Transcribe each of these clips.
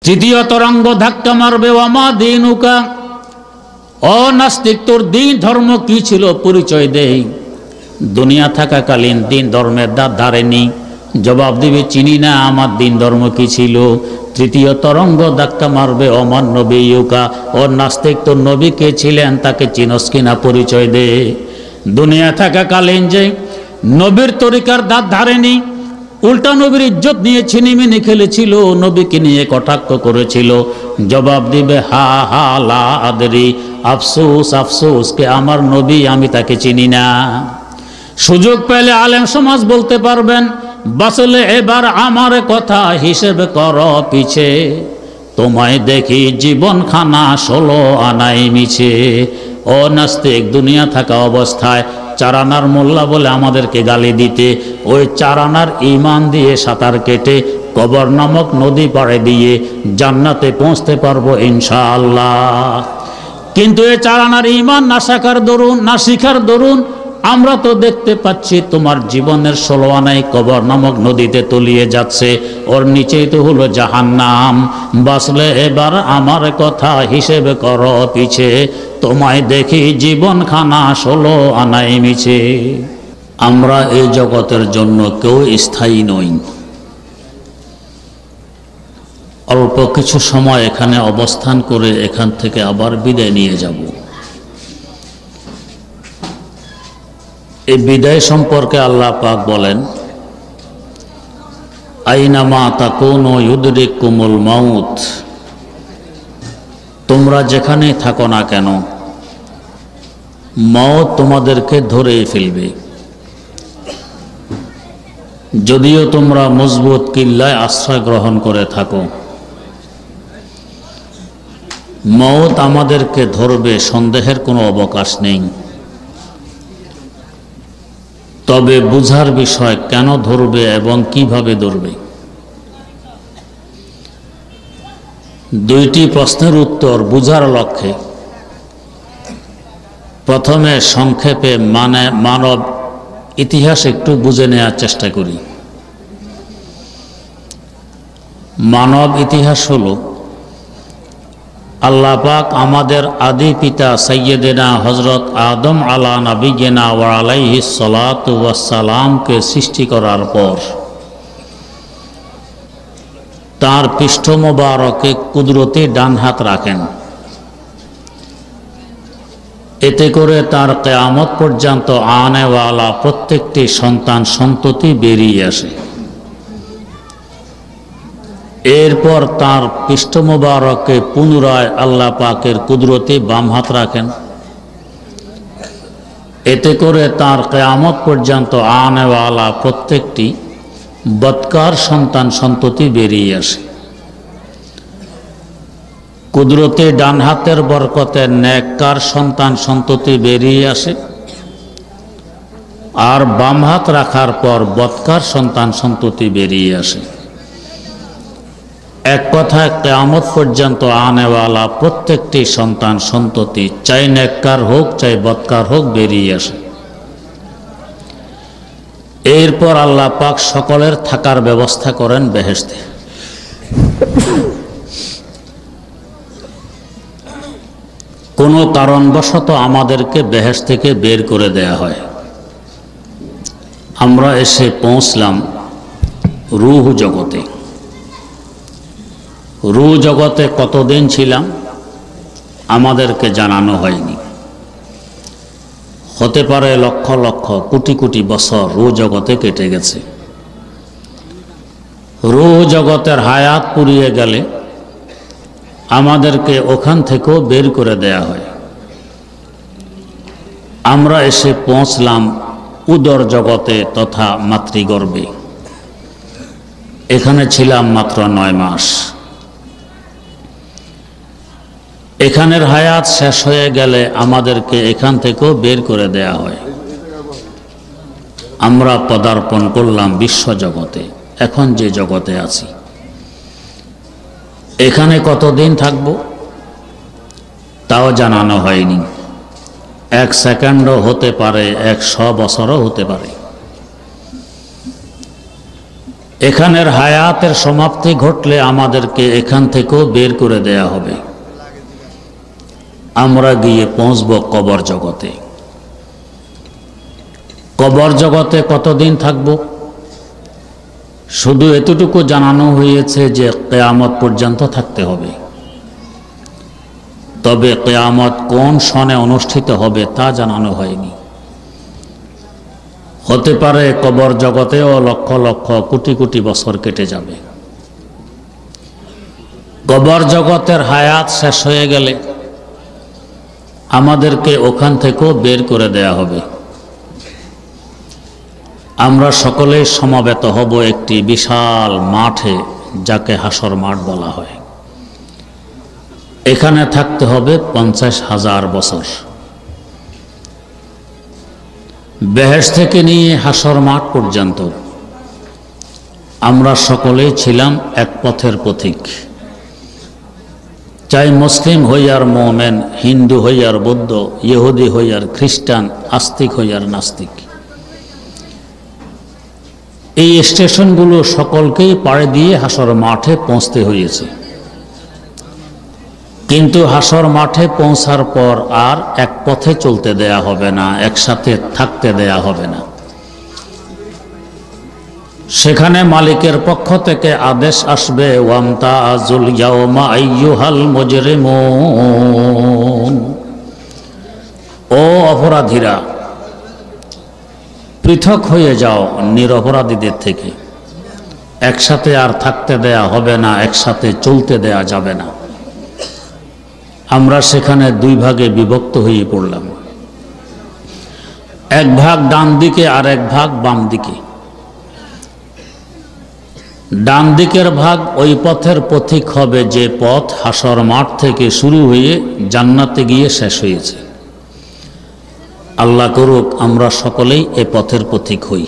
তৃতীয় তরঙ্গ ধাক্কা মারবে, ওয়ামা দিনুকা, ও নাস্তিক তোর দিন ধর্ম কি ছিল পরিচয় দেই। দুনিয়া থাকাকালীন দিন ধর্মের ধারেনি, জবাব দিবে চিনি না আমার দিন ধর্ম কি ছিল। তৃতীয় তরঙ্গ ধাক্কা মারবে, ওমান নবিয়ুকা, ও নাস্তিক তোর নবী কে ছিলেন তাকে চিনস কিনা পরিচয় দে। দুনিয়া থাকাকালীন যে নবীর তরিকার ধারেনি, উল্টা নবীর ইজ্জত নিয়ে ছিনিমিনি খেলেছিল, নবীকে নিয়ে কটাক্ষ করেছিল, জবাব দিবে হা হা লা আদরি, আফসোস আফসোস কে আমার নবী আমি তাকে চিনি না। সুযোগ পেলে আলেম সমাজ বলতে পারবেন, বাসলে এবার আমার কথা হিসেবে কর পিছে, তোমায় দেখি জীবন খানা 16 আনাই মিছে। ও নাস্তিক দুনিয়া থাকা অবস্থায় চারানার মোল্লা বলে আমাদেরকে গালি দিতে, ওই চারানার ইমান দিয়ে সাঁতার কেটে কবর নামক নদী পাড়ে দিয়ে জান্নাতে পৌঁছতে পারবো ইনশাআল্লাহ। কিন্তু এই চারানার ইমান না শাখার দরুন, না শিখার দরুন আমরা তো দেখতে পাচ্ছি তোমার জীবনের 16 আনাই কবর নামক নদীতে তলিয়ে যাচ্ছে, ওর নিচেই তো হলো জাহান্নাম। বাসলে এবার আমার কথা হিসেবে করো পিছে, তোমায় দেখি জীবন খানা 16 আনাই মিছে। আমরা এই জগতের জন্য কেউ স্থায়ী নই। অল্প কিছু সময় এখানে অবস্থান করে এখান থেকে আবার বিদায় নিয়ে যাব। এই বিদায় সম্পর্কে আল্লাহ পাক বলেন, আইনামা তাকুনু ইউদরিকুমুল মাউত, তোমরা যেখানেই থাকো না কেন মওত তোমাদেরকে ধরেই ফেলবে। যদিও তোমরা মজবুত কিল্লায় আশ্রয় গ্রহণ করে থাকো, মওত আমাদেরকে ধরবে, সন্দেহের কোনো অবকাশ নেই। তবে বুঝার বিষয় কেন ধরবে এবং কিভাবে ধরবে। দুইটি প্রশ্নের উত্তর বুঝার লক্ষ্যে প্রথমে সংক্ষেপে মানব ইতিহাস একটু বুঝে নেওয়ার চেষ্টা করি। মানব ইতিহাস হলো আল্লাহ পাক আমাদের আদি পিতা সাইয়্যিদিনা হযরত আদম আলা নবিয়িনা ওয়া আলাইহিস সালাতু ওয়াস সালামকে সৃষ্টি করার পর তার পৃষ্ঠ মোবারকে কুদরতি ডান হাত রাখেন। এতে করে তার কিয়ামত পর্যন্ত আনেওয়ালা প্রত্যেকটি সন্তান সন্ততি বেরিয়ে আসে। এরপর তার পৃষ্ঠ মোবারকে পুনরায় আল্লাহ পাকের কুদরতি বাম হাত রাখেন। এতে করে তার কিয়ামত পর্যন্ত আনেওয়ালা প্রত্যেকটি বদকার সন্তান সন্ততি বেরিয়ে আসে। কুদরতি ডান হাতের বরকতে নেককার সন্তান সন্ততি বেরিয়ে আসে, আর বাম হাত রাখার পর বদকার সন্তান সন্ততি বেরিয়ে আসে। এক কথায় কিয়ামত পর্যন্ত আনেওয়ালা প্রত্যেকটি সন্তান সন্ততি চাই নেককার হোক চাই বদকার হোক বেরিয়ে আসে। এরপর আল্লাহ পাক সকলের থাকার ব্যবস্থা করেন বেহেশতে। কোনো কারণবশত আমাদেরকে বেহেশত থেকে বের করে দেয়া হয়। আমরা এসে পৌঁছলাম রূহ জগতে। রূহ জগতে কতদিন ছিলাম আমাদেরকে জানানো হয়নি। হতে পারে লক্ষ লক্ষ কোটি কোটি বছর রূহ জগতে কেটে গেছে। রূহ জগতের হায়াত পুরিয়ে গেলে আমাদেরকে ওখান থেকেও বের করে দেয়া হয়। আমরা এসে পৌঁছলাম উদর জগতে তথা মাতৃগর্ভে। এখানে ছিলাম মাত্র 9 মাস। এখানের হায়াত শেষ হয়ে গেলে আমাদেরকে এখান থেকেও বের করে দেয়া হয়। আমরা পদার্পণ করলাম বিশ্বজগতে, এখন যে জগতে আছি। এখানে কতদিন থাকব তাও জানানো হয়নি। 1 সেকেন্ডও হতে পারে, 100 বছরও হতে পারে। এখানের হায়াতের সমাপ্তি ঘটলে আমাদেরকে এখান থেকেও বের করে দেয়া হবে। আমরা গিয়ে পৌঁছব কবর জগতে। কবর জগতে কতদিন থাকব? শুধু এতটুকু জানানো হয়েছে যে কিয়ামত পর্যন্ত থাকতে হবে। তবে কিয়ামত কোন সনে অনুষ্ঠিত হবে তা জানানো হয়নি। হতে পারে কবর জগতেও লক্ষ লক্ষ কোটি কোটি বছর কেটে যাবে। কবর জগতের হায়াত শেষ হয়ে গেলে আমাদেরকে ওখান থেকেও বের করে দেয়া হবে। আমরা সকলেই সমবেত হব একটি বিশাল মাঠে, যাকে হাসর মাঠ বলা হয়। এখানে থাকতে হবে 50,000 বছর। বেহেশত থেকে নিয়ে হাসর মাঠ পর্যন্ত আমরা সকলেই ছিলাম এক পথের পথিক। চাই মুসলিম হই আর মুমিন, হিন্দু হই আর বৌদ্ধ, ইহুদি হই আর খ্রিস্টান, আস্তিক হই আর নাস্তিক। এই স্টেশনগুলো সকলকেই পাড়ি দিয়ে হাসর মাঠে পৌঁছতে হয়েছে। কিন্তু হাসর মাঠে পৌঁছার পর আর এক পথে চলতে দেয়া হবে না, একসাথে থাকতে দেয়া হবে না। সেখানে মালিকের পক্ষ থেকে আদেশ আসবে, ওয়ামতাজুল ইয়াওমা আইয়ুহাল মুজরিমুন, ও অপরাধীরা পৃথক হয়ে যাও নিরপরাধীদের থেকে। একসাথে আর থাকতে দেয়া হবে না, একসাথে চলতে দেয়া যাবে না। আমরা সেখানে দুই ভাগে বিভক্ত হয়ে পড়লাম, এক ভাগ ডান দিকে আর এক ভাগ বাম দিকে। ডান দিকের ভাগ ওই পথের পথিক হবে যে পথ হাসর মাঠ থেকে শুরু হয়ে জান্নাতে গিয়ে শেষ হয়েছে। আল্লাহ করুক আমরা সকলেই এ পথের পথিক হই।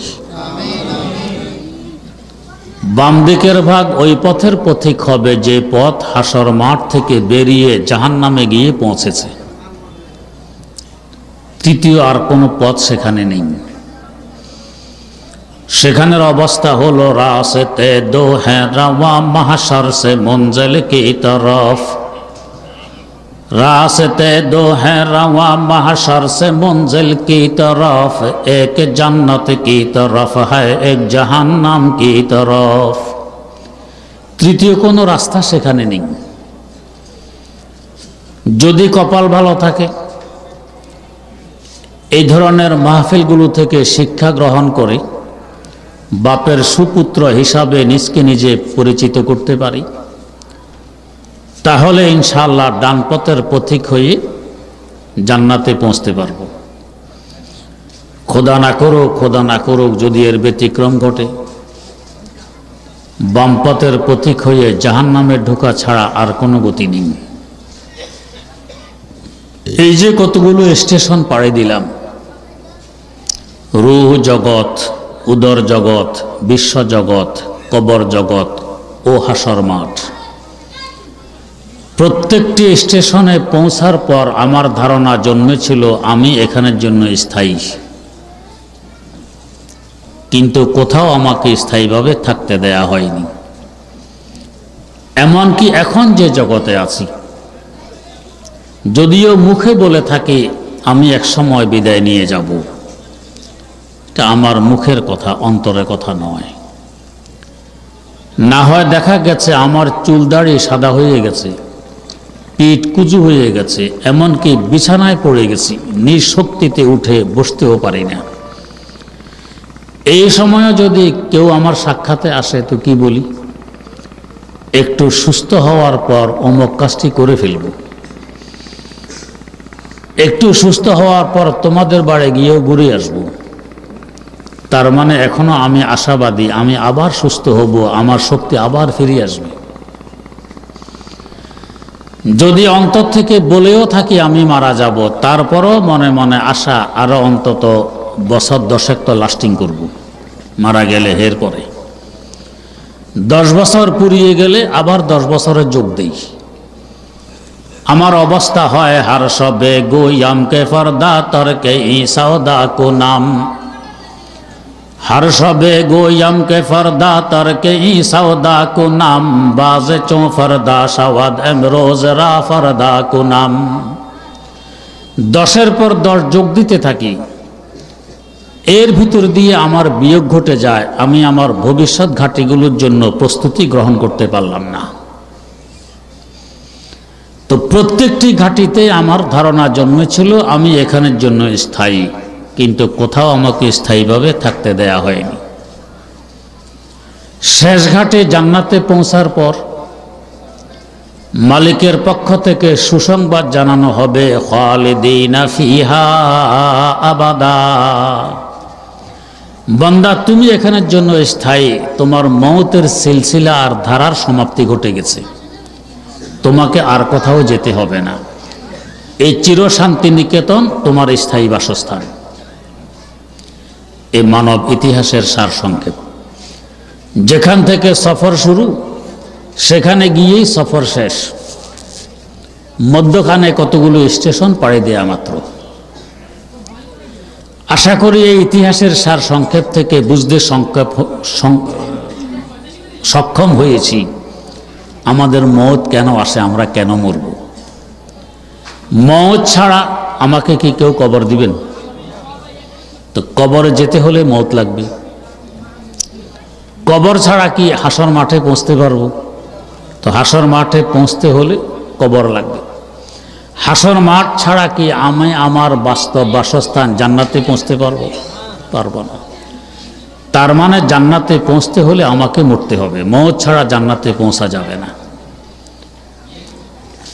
বাম দিকের ভাগ ওই পথের পথিক হবে যে পথ হাসর মাঠ থেকে বেরিয়ে জাহান্নামে গিয়ে পৌঁছেছে। তৃতীয় আর কোনো পথ সেখানে নেই। সেখানের অবস্থা হলো, রাস্তে দো হ্যাঁ রওয়া মাহশর সে মঞ্জিল কি তরফ, रास्ते दो हैं रवा महशर से मंजिल की तरफ, एक जन्नत की तरफ है एक जहन्नम की तरफ। তৃতীয় কোনো রাস্তা সেখানে নেই। যদি কপাল ভালো থাকে এই ধরনের মাহফিলগুলো থেকে শিক্ষা গ্রহণ করে বাপের সুপুত্র হিসাবে নিজকে নিজে পরিচিত করতে পারি, তাহলে ইনশাআল্লাহ ডান পথের পথিক হয়ে জান্নাতে পৌঁছতে পারব। খোদা না করুক যদি এর ব্যতিক্রম ঘটে, বাম পথের পথিক হয়ে জাহান্নামে ঢোকা ছাড়া আর কোনো গতি নেই। এই যে কতগুলো স্টেশন পাড়ি দিলাম, রূহ জগৎ, উদর জগৎ, বিশ্ব জগৎ, কবর জগৎ ও হাসর মাঠ, প্রত্যেকটি স্টেশনে পৌঁছার পর আমার ধারণা জন্মেছিল আমি এখানের জন্য স্থায়ী, কিন্তু কোথাও আমাকে স্থায়ীভাবে থাকতে দেয়া হয়নি। এমনকি এখন যে জগতে আছি, যদিও মুখে বলে থাকি আমি একসময় বিদায় নিয়ে যাব, এটা আমার মুখের কথা, অন্তরের কথা নয়। না হয় দেখা গেছে আমার চুল দাড়ি সাদা হয়ে গেছে, পিঠ কুচু হয়ে গেছে, এমনকি বিছানায় পড়ে গেছি, নিঃশক্তিতে উঠে বসতেও পারি না। এই সময় যদি কেউ আমার সাক্ষাতে আসে তো কি বলি, একটু সুস্থ হওয়ার পর অমুক কাজটি করে ফেলব, একটু সুস্থ হওয়ার পর তোমাদের বাড়ি গিয়েও ঘুরে আসব। তার মানে এখনো আমি আশাবাদী, আমি আবার সুস্থ হব, আমার শক্তি আবার ফিরে আসবে। যদি অন্তর থেকে বলেও থাকি আমি মারা যাব, তারপরও মনে মনে আশা আরো অন্তত বছর 10 তো লাস্টিং করব, মারা গেলে এর পরে 10 বছর পুরিয়ে গেলে আবার 10 বছরে যোগ দেই। আমার অবস্থা হয় হার সবে গোয়াম কে ফরদা তরকে সৌদা কো নাম, हर शबे गोयम के फरदा तरके ई सौदा कुनाम बाज चो फरदा शवाद एमरोज रा फरदा कुनाम। 10-এর পর 10 যোগ দিতে থাকি, এর ভিতর দিয়ে আমার বিয়োগ ঘটে যায়, আমি আমার ভবিষ্যৎ ঘাটিগুলোর জন্য প্রস্তুতি গ্রহণ করতে পারলাম না। তো প্রত্যেকটি ঘাটিতে আমার ধারণা জন্মেছিল আমি এখানের জন্য স্থায়ী, কিন্তু কোথাও আমাকে স্থায়ীভাবে থাকতে দেয়া হয়নি। শেষ ঘাটে জান্নাতে পৌঁছার পর মালিকের পক্ষ থেকে সুসংবাদ জানানো হবে, খালিদিনা ফিহা আবাদা। বান্দা তুমি এখানের জন্য স্থায়ী, তোমার মওতের সিলসিলা আর ধারার সমাপ্তি ঘটে গেছে, তোমাকে আর কোথাও যেতে হবে না। এই চিরশান্তি নিকেতন তোমার স্থায়ী বাসস্থান। এই মানব ইতিহাসের সারসংক্ষেপ। যেখান থেকে সফর শুরু সেখানে গিয়েই সফর শেষ, মধ্যখানে কতগুলো স্টেশন পাড়ি দেয়া মাত্র। আশা করি এই ইতিহাসের সারসংক্ষেপ থেকে বুঝতে সক্ষম হয়েছি আমাদের মওত কেন আসে, আমরা কেন মরব। মওত ছাড়া আমাকে কি কেউ কবর দিবেন? তো কবরে যেতে হলে মওত লাগবে। কবর ছাড়া কি হাসর মাঠে পৌঁছতে পারবো? তো হাসর মাঠে পৌঁছতে হলে কবর লাগবে। হাসর মাঠ ছাড়া কি আমি আমার বাস্তব বাসস্থান জান্নাতে পৌঁছতে পারবো? পারবো না। তার মানে জান্নাতে পৌঁছতে হলে আমাকে মরতে হবে, মওত ছাড়া জান্নাতে পৌঁছা যাবে না।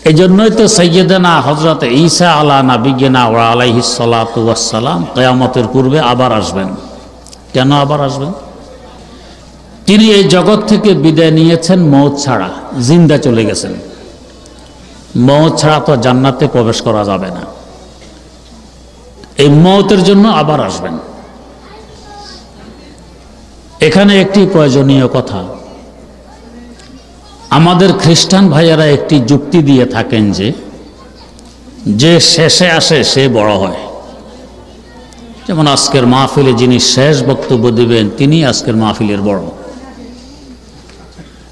এই জন্যই তো সৈয়দনা হযরত ঈসা আলা নাবিয়িনা ওয়া আলাইহিস সালাতু ওয়াস সালাম কিয়ামতের পূর্বে আবার আসবেন। কেন আবার আসবেন? তিনি এই জগৎ থেকে বিদায় নিয়েছেন মওত ছাড়া, জিন্দা চলে গেছেন। মওত ছাড়া তো জান্নাতে প্রবেশ করা যাবে না। এই মওতের জন্য আবার আসবেন। এখানে একটি প্রয়োজনীয় কথা, আমাদের খ্রিস্টান ভাইয়েরা একটি যুক্তি দিয়ে থাকেন যে শেষে আসে সে বড় হয়। যেমন আজকের মাহফিলে যিনি শেষ বক্তব্য দিবেন তিনি আজকের মাহফিলের বড়।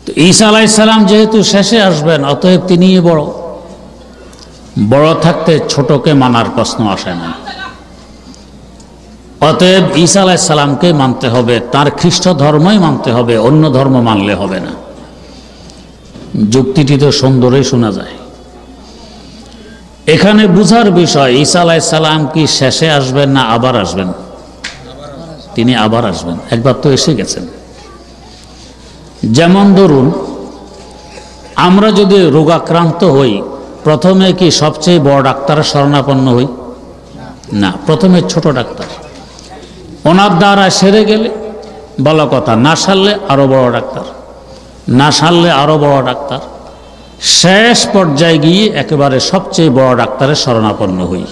তো ঈসা আলাইহিস সালাম যেহেতু শেষে আসবেন অতএব তিনিই বড়। বড় থাকতে ছোটকে মানার প্রশ্ন আসে না। অতএব ঈসা আলাইহিস সালামকে মানতে হবে, তার খ্রিস্ট ধর্মই মানতে হবে, অন্য ধর্ম মানলে হবে না। যুক্তিটি তো সুন্দরই শোনা যায়। এখানে বুঝার বিষয় ঈসা আলাইহিস সালাম কি শেষে আসবেন না আবার আসবেন? তিনি আবার আসবেন, একবার তো এসে গেছেন। যেমন ধরুন আমরা যদি রোগাক্রান্ত হই প্রথমে কি সবচেয়ে বড় ডাক্তারের শরণাপন্ন হই? না, প্রথমে ছোট ডাক্তার। ওনার দ্বারা সেরে গেলে ভালো কথা, না সারলে আরো বড় ডাক্তার, না সারলে আরো বড় ডাক্তার, শেষ পর্যায়ে গিয়ে একেবারে সবচেয়ে বড় ডাক্তারের শরণাপন্ন হই।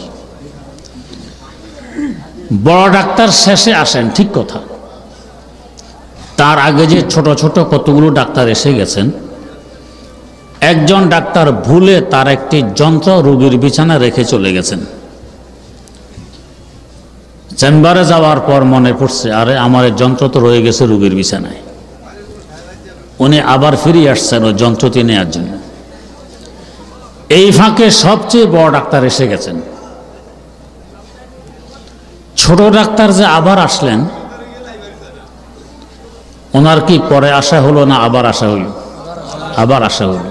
বড় ডাক্তার শেষে আসেন ঠিক কথা, তার আগে যে ছোট ছোট কতগুলো ডাক্তার এসে গেছেন। একজন ডাক্তার ভুলে তার একটি যন্ত্র রোগীর বিছানা রেখে চলে গেছেন। চেম্বারে যাওয়ার পর মনে পড়ছে আরে আমার এই যন্ত্র তো রয়ে গেছে রোগীর বিছানায়। উনি আবার ফিরে আসছেন ওই যন্ত্রটি নেওয়ার জন্য। এই ফাঁকে সবচেয়ে বড় ডাক্তার এসে গেছেন। ছোট ডাক্তার যে আবার আসলেন, ওনার কি পরে আসা হলো না আবার আসা হলো? আবার আসা হলো।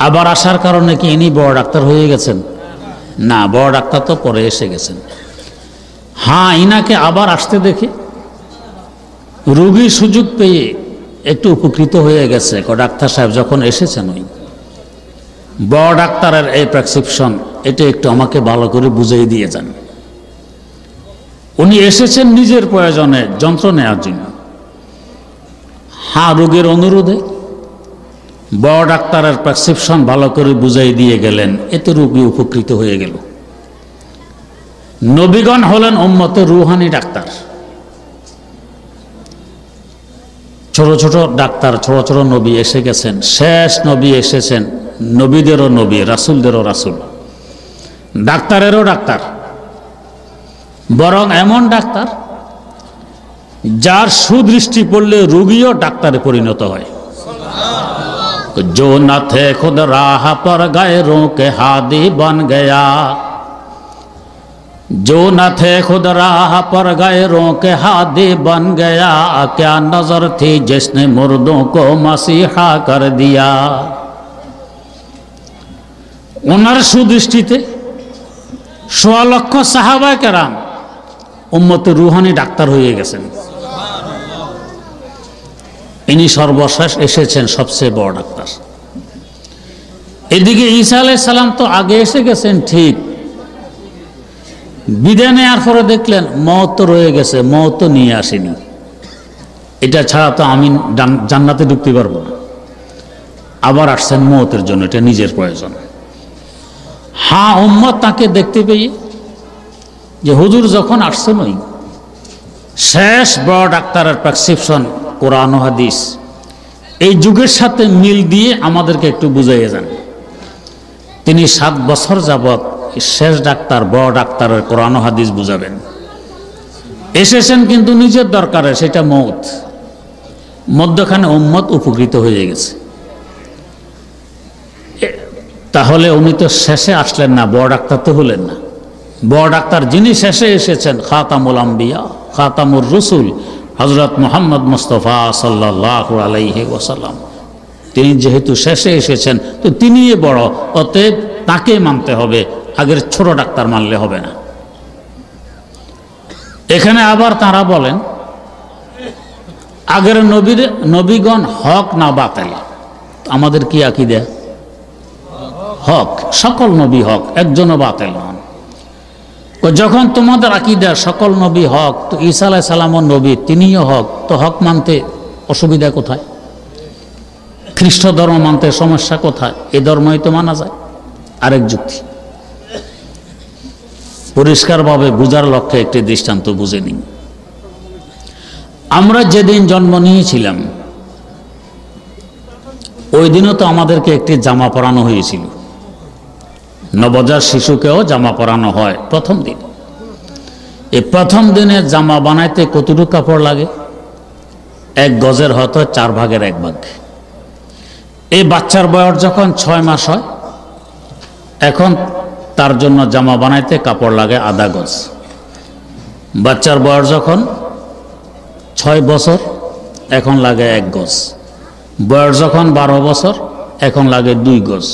আবার আসার কারণে কি ইনি বড় ডাক্তার হয়ে গেছেন? না, বড় ডাক্তার তো পরে এসে গেছেন। হ্যাঁ, ইনাকে আবার আসতে দেখে রোগী সুযোগ পেয়ে একটু উপকৃত হয়ে গেছে। ডাক্তার সাহেব যখন এসেছেন ওই বড় ডাক্তারের এই প্রেসক্রিপশন এটা একটু আমাকে ভালো করে বুঝিয়ে দিয়ে যান। উনি এসেছেন নিজের প্রয়োজনে যন্ত্র নেওয়ার জন্য। হ্যাঁ, রোগীর অনুরোধে বড় ডাক্তারের প্রেসক্রিপশন ভালো করে বুঝাই দিয়ে গেলেন, এতে রোগী উপকৃত হয়ে গেল। নবীগণ হলেন উম্মতের রুহানি ডাক্তার। ছোট ছোট ডাক্তার, ছোট ছোট নবী এসে গেছেন। শেষ নবী এসেছেন, নবীদেরও নবী, রাসূলদেরও রাসূল, ডাক্তারেরও ডাক্তার। বরং এমন ডাক্তার যার সুদৃষ্টি পড়লে রোগীও ডাক্তারে পরিণত হয়। जो न थे खुद राह पर गैरों के हादी बन गया, जो न थे खुद राह पर गैरों के हादी बन गया, क्या नजर थी जिसने मुर्दों को मसीहा कर दिया। उनर सुदृष्टिते सोয়া লক্ষ সাহাবা কেরাম উম্মতের রুহানি ডাক্তার হয়ে গেছেন। ইনি সর্বশেষ এসেছেন সবচেয়ে বড় ডাক্তার। এদিকে ঈসা আলাইহিস সালাম তো আগে এসে গেছেন ঠিক, বিদায় নেওয়ার পরে দেখলেন মওত তো রয়ে গেছে, মওত তো নিয়ে আসেনি, এটা ছাড়া তো আমি জান্নাতে ঢুকতে পারবো না। আবার আসছেন মওতের জন্য, এটা নিজের প্রয়োজন। হ্যাঁ, উম্মত তাকে দেখতে পেয়ে যে হুজুর যখন আসছেন ওই শেষ বড় ডাক্তারের প্রেসক্রিপশন কোরআন ও হাদিস, এই যুগের সাথে মিল দিয়ে আমাদেরকে একটু বুঝাইয়ে যান। তিনি 7 বছর যাবৎ শেষ ডাক্তার বড় ডাক্তারের কোরআন ও হাদিস বুঝাবেন। এসেছেন কিন্তু নিজের দরকারে, সেটা মওত। মধ্যখানে উম্মত উপকৃত হয়ে গেছে। তাহলে উনি তো শেষে আসলেন না, বড় ডাক্তার তো হলেন না। বড় ডাক্তার যিনি শেষে এসেছেন, খাতামুল আম্বিয়া খাতামুর রসুল হযরত মুহাম্মদ মুস্তাফা সাল্লাল্লাহু আলাইহি ওয়াসাল্লাম, তিনি যেহেতু শেষে এসেছেন তো তিনিই বড়, অতএব তাকে মানতে হবে, আগের ছোট ডাক্তার মানলে হবে না। এখানে আবার তারা বলেন আগের নবীগণ হক না বাতিল। আমাদের কি আকীদা? হক, সকল নবী হক, একজনও বাতিল নন। যখন তোমাদের আকীদা সকল নবী হক, তো ঈসা আলাইহিস সালামও নবী, তিনিও হক, তো হক মানতে অসুবিধা কোথায়? খ্রিস্ট ধর্ম মানতে সমস্যা কোথায়? এই ধর্মই তো মানা যায়। আরেক যুক্তি পরিষ্কারভাবে বুঝার লক্ষ্যে একটি দৃষ্টান্ত বুঝে নিন। আমরা যেদিন জন্ম নিয়েছিলাম ওই দিনও তো আমাদেরকে একটি জামা পরানো হয়েছিল। নবজাত শিশুকেও জামা পরানো হয় প্রথম দিন। এই প্রথম দিনে জামা বানাইতে কতটুকু কাপড় লাগে? 1 গজের হয়তো 4 ভাগের 1 ভাগ। এই বাচ্চার বয়স যখন 6 মাস হয়, এখন তার জন্য জামা বানাইতে কাপড় লাগে আধা গজ। বাচ্চার বয়স যখন 6 বছর, এখন লাগে 1 গজ। বয়স যখন 12 বছর, এখন লাগে 2 গজ।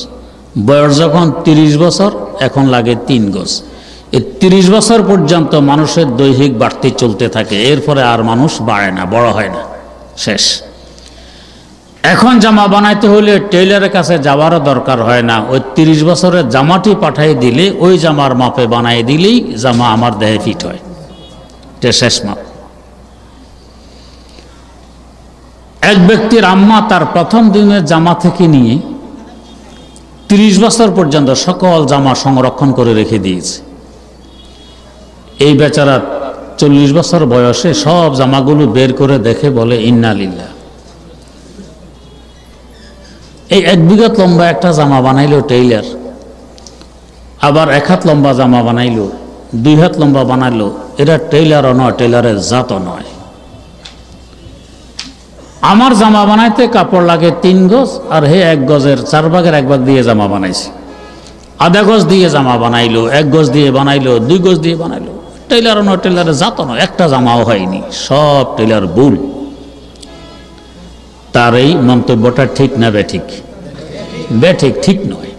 বয়স যখন 30 বছর, এখন লাগে 3 গজ। এই 30 বছর পর্যন্ত মানুষের দৈহিক বাড়তি চলতে থাকে, এরপরে আর মানুষ বাড়ে না, বড় হয় না, শেষ। এখন জামা বানাইতে হলে টেইলারের কাছে যাওয়ারও দরকার হয় না, ওই 30 বছরের জামাটি পাঠিয়ে দিলে ওই জামার মাপে বানাই দিলেই জামা আমার দেহে ফিট হয়, এটা শেষ মাপ। এক ব্যক্তির আম্মা তার প্রথম দিনের জামা থেকে নিয়ে 30 বছর পর্যন্ত সকল জামা সংরক্ষণ করে রেখে দিয়েছে। এই বেচারা 40 বছর বয়সে সব জামাগুলো বের করে দেখে বলে ইন্না লিল্লাহ। এই 1 বিঘা লম্বা একটা জামা বানাইলো টেইলার, আবার 1 হাত লম্বা জামা বানাইলো, 2 হাত লম্বা বানাইলো, এরা টেইলারও নয়, টেইলারের জাতও নয়। আমার জামা বানাইতে কাপড় লাগে 3 গজ, আর হে 1 গজের 4 ভাগের 1 ভাগ দিয়ে জামা বানাইছে। আধা গজ দিয়ে জামা বানাইলো, 1 গজ দিয়ে বানাইলো, 2 গজ দিয়ে বানাইলো। টেইলারও নয়, টেইলারের জাতও নয়, একটা জামাও হয়নি, সব টেইলার ভুল। তার এই মন্তব্যটা ঠিক না বেঠিক? বেঠিক, ঠিক নয়।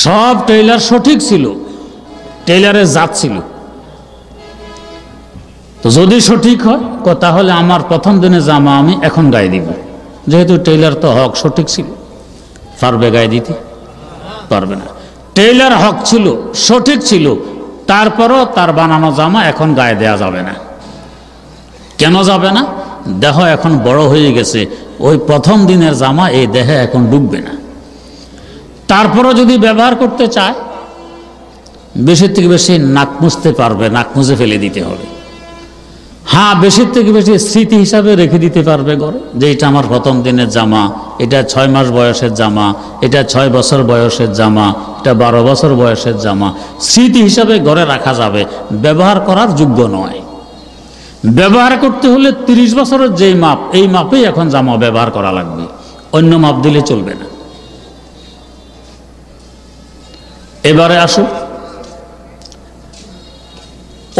সব টেইলার সঠিক ছিল, টেইলারের জাত ছিল। তো যদি সঠিক হয় তাহলে আমার প্রথম দিনে জামা আমি এখন গায়ে দিব, যেহেতু টেইলার তো হক সঠিক ছিল। পারবে গায়ে দিতে? পারবে না। টেইলার হক ছিল, সঠিক ছিল, তারপরও তার বানানো জামা এখন গায়ে দেয়া যাবে না। কেন যাবে না? দেহ এখন বড় হয়ে গেছে, ওই প্রথম দিনের জামা এই দেহে এখন ডুববে না। তারপরও যদি ব্যবহার করতে চায়, বেশির থেকে বেশি নাক মুছতে পারবে, নাক মুছে ফেলে দিতে হবে। হ্যাঁ, বেশির থেকে বেশি স্মৃতি হিসাবে রেখে দিতে পারবে ঘরে, যে এটা আমার প্রথম দিনের জামা, এটা 6 মাস বয়সের জামা, এটা 6 বছর বয়সের জামা, এটা 12 বছর বয়সের জামা। স্মৃতি হিসাবে ঘরে রাখা যাবে, ব্যবহার করার যোগ্য নয়। ব্যবহার করতে হলে 30 বছরের যেই মাপ, এই মাপেই এখন জামা ব্যবহার করা লাগবে, অন্য মাপ দিলে চলবে না। এবারে আসুন,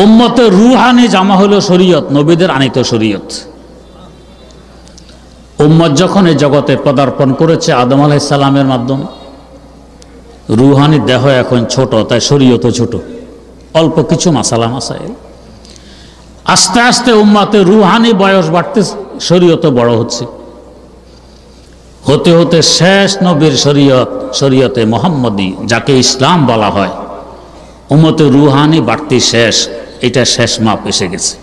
উম্মতের রুহানি জামা হলো শরীয়ত, নবীদের আনিত শরীয়ত। উম্মত যখন এই জগতে পদার্পণ করেছে আদম আলাইহিস সালামের মাধ্যমে, রুহানি দেহ এখন ছোট, তাই শরীয়তও ছোট, অল্প কিছু মাসালা মাসাইল। আস্তে আস্তে উম্মতের রুহানি বয়স বাড়তে, শরীয়তও বড় হচ্ছে, হতে হতে শেষ নবীর শরীয়ত, শরীয়তে মুহাম্মদী, যাকে ইসলাম বলা হয়, উম্মতের রুহানি বাড়তি শেষ, এটা শেষ মাপ এসে গেছে।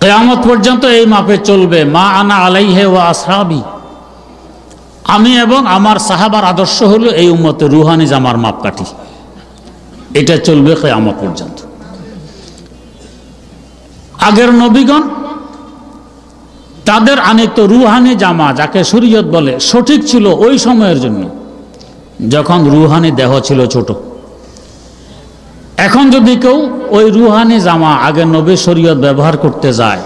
কিয়ামত পর্যন্ত এই মাপে চলবে। মা আনা আলাইহি ওয়া আসহাবি, আমি এবং আমার সাহাবার আদর্শ হলো এই উম্মতের রুহানি জামার মাপকাঠি, এটা চলবে কিয়ামত পর্যন্ত। আগের নবীগণ তাদের আনিত রুহানি জামা, যাকে শরীয়ত বলে, সঠিক ছিল ওই সময়ের জন্য, যখন রুহানি দেহ ছিল ছোট। এখন যদি কেউ ওই রুহানি জামা আগের নবীর শরীয়ত ব্যবহার করতে যায়,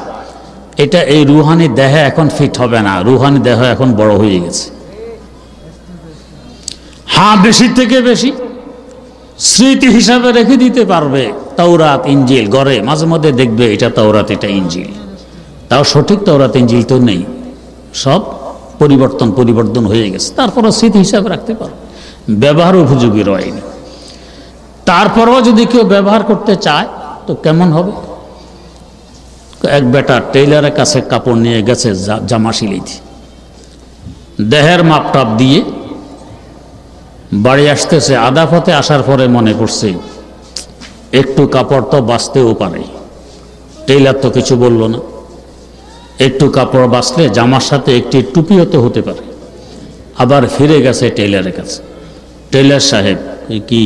এটা এই রুহানি দেহে এখন ফিট হবে না, রুহানি দেহ এখন বড় হয়ে গেছে। হ্যাঁ, বেশি থেকে বেশি স্মৃতি হিসাবে রেখে দিতে পারবে তাওরাত ইনজিল, ঘরে মাঝে মধ্যে দেখবে এটা তাওরাত, এটা ইনজিল, তাও সঠিক তাওরাত ইনজিল তো নেই, সব পরিবর্তন হয়ে গেছে। তারপরও স্মৃতি হিসাবে রাখতে পারবে, ব্যবহার উপযোগী রয়নি। তারপরও যদি কেউ ব্যবহার করতে চায় তো কেমন হবে? এক বেটা টেইলারের কাছে কাপড় নিয়ে গেছে জামা সিলাইতে, দেহের মাপটাপ দিয়ে বাড়ি আসতেছে, আধা পথে আসার পরে মনে করছে একটু কাপড় তো বাঁচতেও পারে, টেইলার তো কিছু বলল না, একটু কাপড় বাঁচলে জামার সাথে একটি টুপিও তো হতে পারে। আবার ফিরে গেছে টেইলারের কাছে, টেইলার সাহেব কি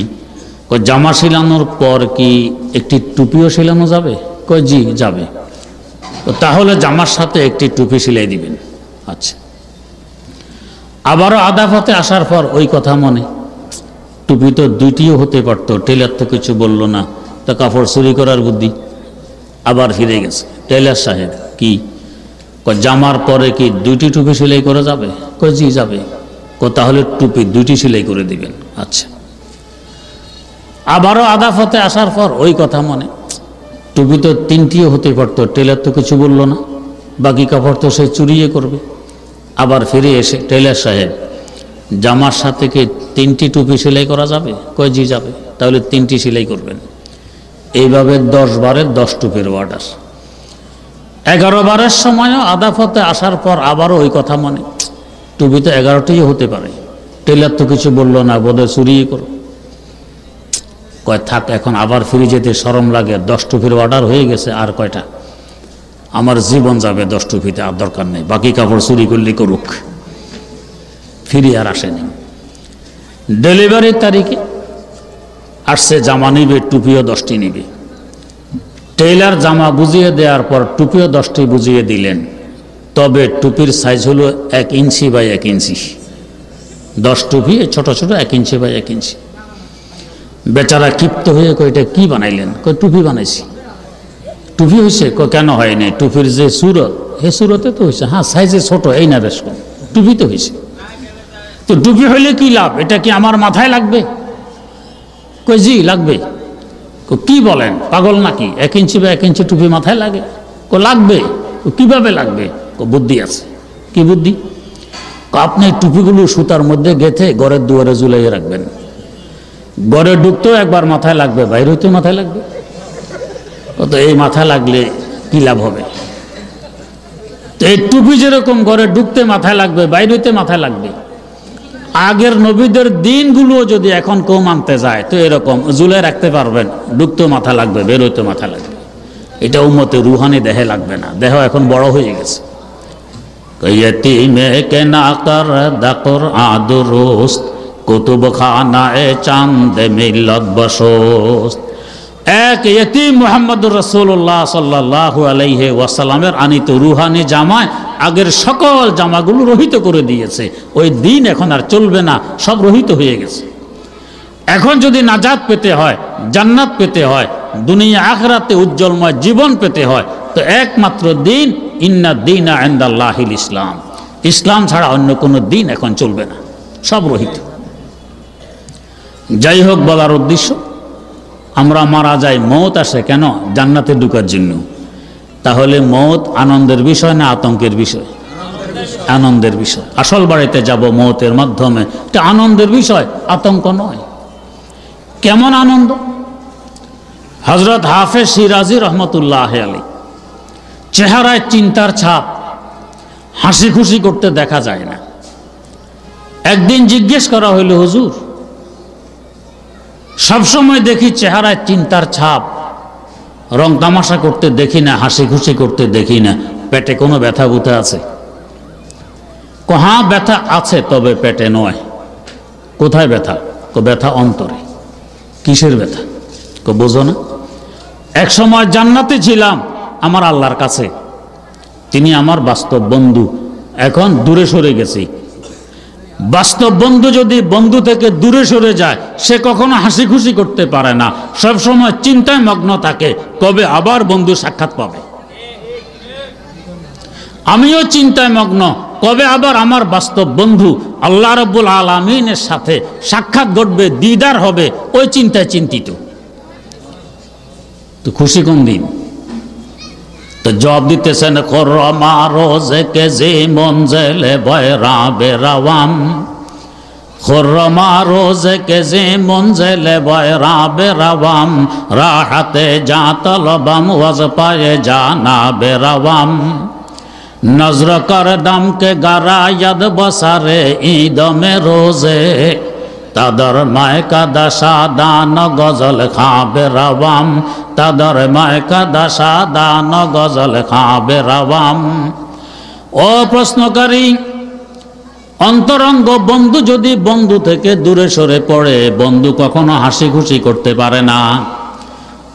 জামা সিলানোর পর কি একটি টুপিও সিলানো যাবে? কয় জি যাবে। তাহলে জামার সাথে একটি টুপি সিলাই দিবেন। আচ্ছা, আবারও আধা পথে আসার পর ওই কথা মনে, টুপি তো দুইটিও হতে পারতো, টেইলার তো কিছু বলল না, তা কাপড় চুরি করার বুদ্ধি। আবার ফিরে গেছে, টেইলার সাহেব কি জামার পরে কি দুইটি টুপি সেলাই করা যাবে? কয় জি যাবে। তাহলে টুপি দুইটি সেলাই করে দিবেন। আচ্ছা, আবারও আধা পথে আসার পর ওই কথা মনে, টুপি তো তিনটিও হতে পারতো, টেইলার তো কিছু বলল না, বাকি কাপড় তো সে চুরিয়ে করবে। আবার ফিরে এসে, টেইলার সাহেব জামার সাথে কি তিনটি টুপি সেলাই করা যাবে? কয় জি যাবে। তাহলে তিনটি সেলাই করবেন। এইভাবে 10 বারের 10 টুপির অর্ডার। 11 বারের সময়ও আধা পথে আসার পর আবারও ওই কথা মনে, টুপি তো 11টিও হতে পারে, টেইলার তো কিছু বলল না, বোধহয় চুরিয়ে করো। কয় থাক, এখন আবার ফিরে যেতে শরম লাগে, 10 টুপির অর্ডার হয়ে গেছে, আর কয়টা, আমার জীবন যাবে 10 টুপিতে, আর দরকার নেই, বাকি কাপড় চুরি করলে করুক। ফিরে আর আসেনি। ডেলিভারির তারিখে আসছে, জামা নিবে, টুপিও 10টি নিবে। টেইলার জামা বুঝিয়ে দেওয়ার পর টুপিও 10টি বুঝিয়ে দিলেন, তবে টুপির সাইজ হলো 1 ইঞ্চি বাই 1 ইঞ্চি। 10 টুপি ছোট ছোট 1 ইঞ্চি বাই 1 ইঞ্চি। বেচারা ক্ষিপ্ত হয়ে কয় এটা কি বানাইলেন? কয় টুপি বানাইছি। টুপি হয়েছে? কেন হয়নি? টুপির যে সুরত, হে সুরতে তো হয়েছে। হ্যাঁ, সাইজে ছোট, এই না বেশ কম, টুপি তো হয়েছে। তো টুপি হইলে কি লাভ? এটা কি আমার মাথায় লাগবে? কই জি লাগবে। কি বলেন, পাগল নাকি? 1 ইঞ্চি বা 1 ইঞ্চি টুপি মাথায় লাগে? লাগবে। কিভাবে লাগবে? বুদ্ধি আছে। কি বুদ্ধি? আপনি টুপিগুলো সুতার মধ্যে গেঁথে ঘরের দুয়ারে ঝুলাইয়ে রাখবেন, ঘরে ঢুকতেও একবার মাথায় লাগবে, বাইরে হইতেও মাথায় লাগবে। তো এই মাথায় লাগলে কি লাভ হবে? তো এই টুপি যেরকম ঘরে ঢুকতে মাথায় লাগবে, বাইরে হইতে মাথায় লাগবে, আগের নবীদের দিনগুলো যদি এখন কেউ মানতে যায় তো এরকম ঝুলে রাখতে পারবেন, ঢুকতেও মাথা লাগবে, বের হইতেও মাথা লাগবে। এটা উম্মতে রুহানি দেহে লাগবে না, দেহ এখন বড় হয়ে গেছে। यतीमे के ना कर दकर आदुरुस्त कुतुब खाना ए चांद मिल्लत बसोस्त। এক ইয়তীম মুহাম্মদুর রাসূলুল্লাহ সাল্লাল্লাহু আলাইহি ওয়াসাল্লামের আনিত রুহানি জামায় আগের সকল জামাগুলো রহিত করে দিয়েছে। ওই দিন এখন আর চলবে না, সব রহিত হয়ে গেছে। এখন যদি নাজাত পেতে হয়, জান্নাত পেতে হয়, দুনিয়া আখিরাতে উজ্জ্বলময় জীবন পেতে হয়, তো একমাত্র দিন ইন্না দীনা ইনদাল্লাহিল ইসলাম, ইসলাম ছাড়া অন্য কোনো দিন এখন চলবে না, সব রহিত। যাই হোক, বলার উদ্দেশ্য, আমরা মারা যাই, মওত আসে কেন? জান্নাতে ঢোকার জন্য। তাহলে মওত আনন্দের বিষয় না আতঙ্কের বিষয়? আনন্দের বিষয়। আসল বাড়িতে যাব মওতের মাধ্যমে, এটা আনন্দের বিষয়, আতঙ্ক নয়। কেমন আনন্দ? হযরত হাফেজ শিরাজি রহমতুল্লাহ আলাইহি চেহারায় চিন্তার ছাপ, হাসি খুশি করতে দেখা যায় না। একদিন জিজ্ঞেস করা হইল, হুজুর সবসময় দেখি চেহারায় চিন্তার ছাপ, রং তামাশা করতে দেখি না, হাসি খুশি করতে দেখি না, পেটে কোনো ব্যথা বুথা আছে? হ্যাঁ ব্যথা আছে, তবে পেটে নয়। কোথায় ব্যথা? ব্যথা অন্তরে। কিসের ব্যথা? বোঝো না? এক সময় জান্নাতে ছিলাম আমার আল্লাহর কাছে, তিনি আমার বাস্তব বন্ধু, এখন দূরে সরে গেছি। বাস্তব বন্ধু যদি বন্ধু থেকে দূরে সরে যায়, সে কখনো হাসি খুশি করতে পারে না, সব সময় চিন্তায় মগ্ন থাকে কবে আবার বন্ধু সাক্ষাৎ পাবে। আমিও চিন্তায় মগ্ন, কবে আবার আমার বাস্তব বন্ধু আল্লাহ রাব্বুল আলামিনের সাথে সাক্ষাৎ ঘটবে, দিদার হবে, ওই চিন্তায় চিন্তিত। তো খুশি কোন দিন? তো জবাব দিতেছেন, খরমা রোজে কে যে মঞ্জেলে বয়রা বেরাওয়াম, খরমা রোজে কে যে মঞ্জেলে বয়রা বেরাওয়াম, রাহাতে যা তলবাম ওয়াজ পায়ে জানা বেরাওয়াম, নজর কর দম কে গারা ইয়াদ বসারে ঈদ মে রোজে, তাদর মায়কা দশা দান গজল খাবে রাওয়াম, তাদর মায়কা দশা দান গজল খাবে রাওয়াম। ও প্রশ্নকারী, অন্তরঙ্গ বন্ধু যদি বন্ধু থেকে দূরে সরে পড়ে, বন্ধু কখনো হাসি খুশি করতে পারে না,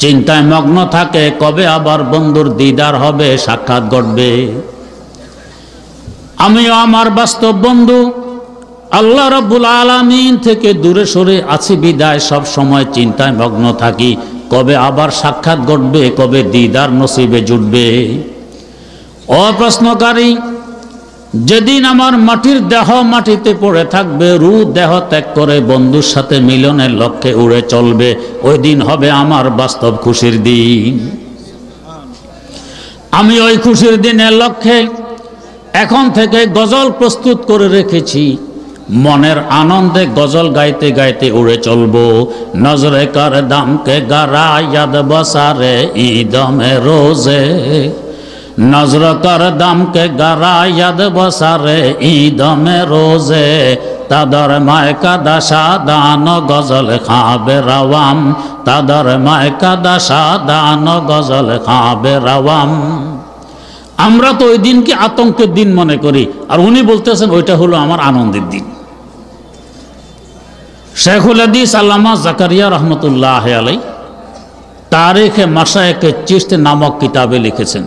চিন্তায় মগ্ন থাকে কবে আবার বন্ধুর দিদার হবে, সাক্ষাৎ ঘটবে। আমিও আমার বাস্তব বন্ধু আল্লাহ রাব্বুল আলামিন থেকে দূরে সরে আছি বিদায় সব সময় চিন্তায় মগ্ন থাকি কবে আবার সাক্ষাৎ ঘটবে, কবে দিদার নসিবে জুটবে। অপ্রশ্নকারী, যেদিন আমার মাটির দেহ মাটিতে পড়ে থাকবে, রূহ দেহ ত্যাগ করে বন্ধুর সাথে মিলনের লক্ষ্যে উড়ে চলবে, ওই দিন হবে আমার বাস্তব খুশির দিন। আমি ওই খুশির দিনের লক্ষ্যে এখন থেকে গজল প্রস্তুত করে রেখেছি, মনের আনন্দে গজল গাইতে গাইতে উড়ে চলবো। নজরে কর দামকে গারা ইয়াদ বসারে ঈদমে রোজে, নজর কর দামকে গারা ইয়াদ বসারে ঈদমে রোজে, তাদর মায়কা দশা দান গজল খাবে রাওয়াম, তাদর মায়কা দশা দান গজল খাবে রাওয়াম। আমরা তো ওই দিনকে আতঙ্কের দিন মনে করি, আর উনি বলতেছেন ওইটা হলো আমার আনন্দের দিন। শেখুল হাদিস আল্লামা জাকারিয়া রহমতুল্লাহ আলাইহি তারিখে মাশায়েখে চিশতি নামক কিতাবে লিখেছেন,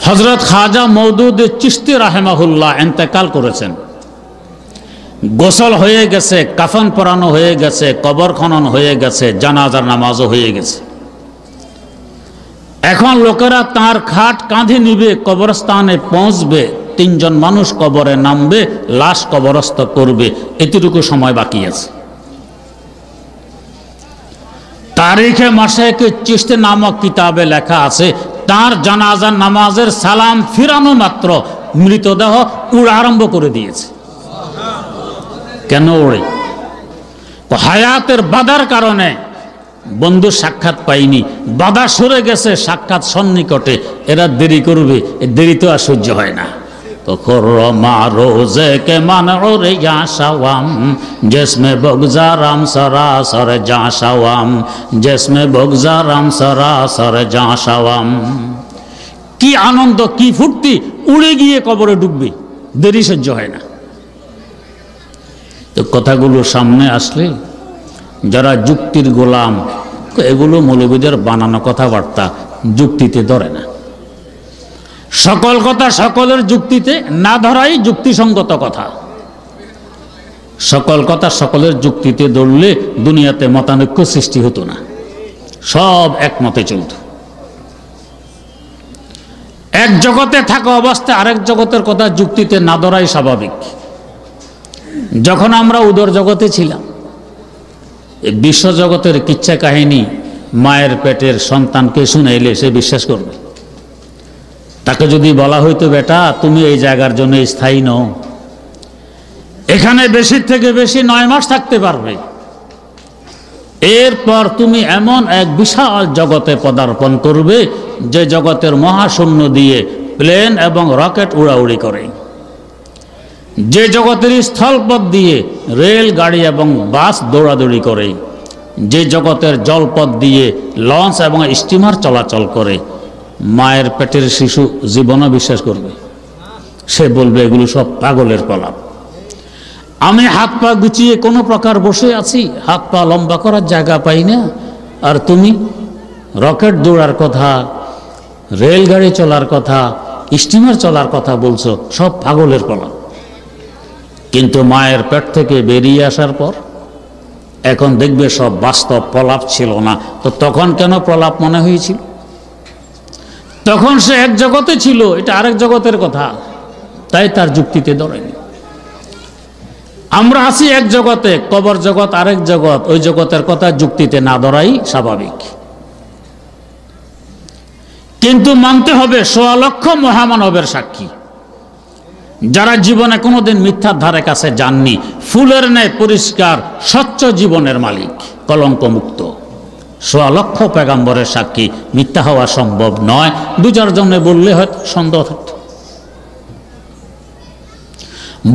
হযরত খাজা মওদুদ চিশতি রাহিমাহুল্লাহ ইন্তেকাল করেছেন। গোসল হয়ে গেছে, কাফন পরানো হয়ে গেছে, কবর খনন হয়ে গেছে, জানাজার নামাজও হয়ে গেছে। এখন লোকেরা তার খাট কাঁধে নিবে, কবরস্থানে পৌঁছবে, তিনজন মানুষ কবরে নামবে, লাশ কবরস্থ করবে, এতটুকু সময় বাকি আছে। তারিখে মাশায়েখে চিশতি নামক কিতাবে লেখা আছে, তার জানাজার নামাজের সালাম ফিরানো মাত্র মৃতদেহ উড়া আরম্ভ করে দিয়েছে। কেন ওড়ে? হায়াতের বাধার কারণে বন্ধু সাক্ষাৎ পাইনি, বাধা সরে গেছে, সাক্ষাৎ সন্নিকটে, এরা দেরি করবে, দেরি তো আর সহ্য হয় না। तो खुर्रमा रोजे के मन और या शवाम जिसमें बगजाराम सरासर जा शवाम जिसमें बगजाराम सरासर जा शवाम। কি আনন্দ, কি ফুর্তি, উড়ে গিয়ে কবরে ডুববে, দেরি সহ্য হয় না। তো কথাগুলো সামনে আসলে যারা যুক্তির গোলাম, এগুলো মৌলবীদের বানানো কথাবার্তা, যুক্তিতে ধরে না। সকল কথা সকলের যুক্তিতে না ধরাই যুক্তিসঙ্গত কথা। সকল কথা সকলের যুক্তিতে ধরলে দুনিয়াতে মতানৈক্য সৃষ্টি হতো না, সব একমতে চলত। এক জগতে থাকা অবস্থায় আরেক জগতের কথা যুক্তিতে না ধরাই স্বাভাবিক। যখন আমরা উদর জগতে ছিলাম, এই বিশ্ব জগতের কিচ্ছা কাহিনী মায়ের পেটের সন্তানকে শুনাইলে সে বিশ্বাস করবে। তাকে যদি বলা হইতো, বেটা তুমি এই জায়গার জন্য স্থায়ী নও, এখানে বেশি থেকে বেশি 9 মাস থাকতে পারবে, এরপর তুমি এমন এক বিশাল জগতে পদার্পণ করবে যে জগতের মহাশূন্য দিয়ে প্লেন এবং রকেট উড়াউড়ি করে, যে জগতের স্থলপথ দিয়ে রেল গাড়ি এবং বাস দৌড়াদৌড়ি করে, যে জগতের জলপথ দিয়ে লঞ্চ এবং স্টিমার চলাচল করে, মায়ের পেটের শিশু জীবনও বিশ্বাস করবে? সে বলবে এগুলো সব পাগলের প্রলাপ। আমি হাত পা গুছিয়ে কোনো প্রকার বসে আছি, হাত পা লম্বা করার জায়গা পাই না, আর তুমি রকেট দৌড়ার কথা, রেলগাড়ি চলার কথা, স্টিমার চলার কথা বলছো, সব পাগলের প্রলাপ। কিন্তু মায়ের পেট থেকে বেরিয়ে আসার পর এখন দেখবে সব বাস্তব, প্রলাপ ছিল না। তো তখন কেন প্রলাপ মনে হয়েছিল? তখন সে এক জগতে ছিল, এটা আরেক জগতের কথা, তাই তার যুক্তিতে ধরেনি। আমরা আছি এক জগতে, কবর জগৎ আরেক জগৎ, ওই জগতের কথা যুক্তিতে না ধরাই স্বাভাবিক। কিন্তু মানতে হবে 1.25 লক্ষ মহামানবের সাক্ষী, যারা জীবনে কোনোদিন মিথ্যার ধারে কাছে যাননি, ফুলের ন্যায় পরিষ্কার স্বচ্ছ জীবনের মালিক, কলঙ্ক মুক্ত। 1.25 লক্ষ পেগাম্বরের সাক্ষী, মিথ্যা হওয়া সম্ভব নয়। 2-4 জনে বললে হয়তো সন্দেহ থাকতো।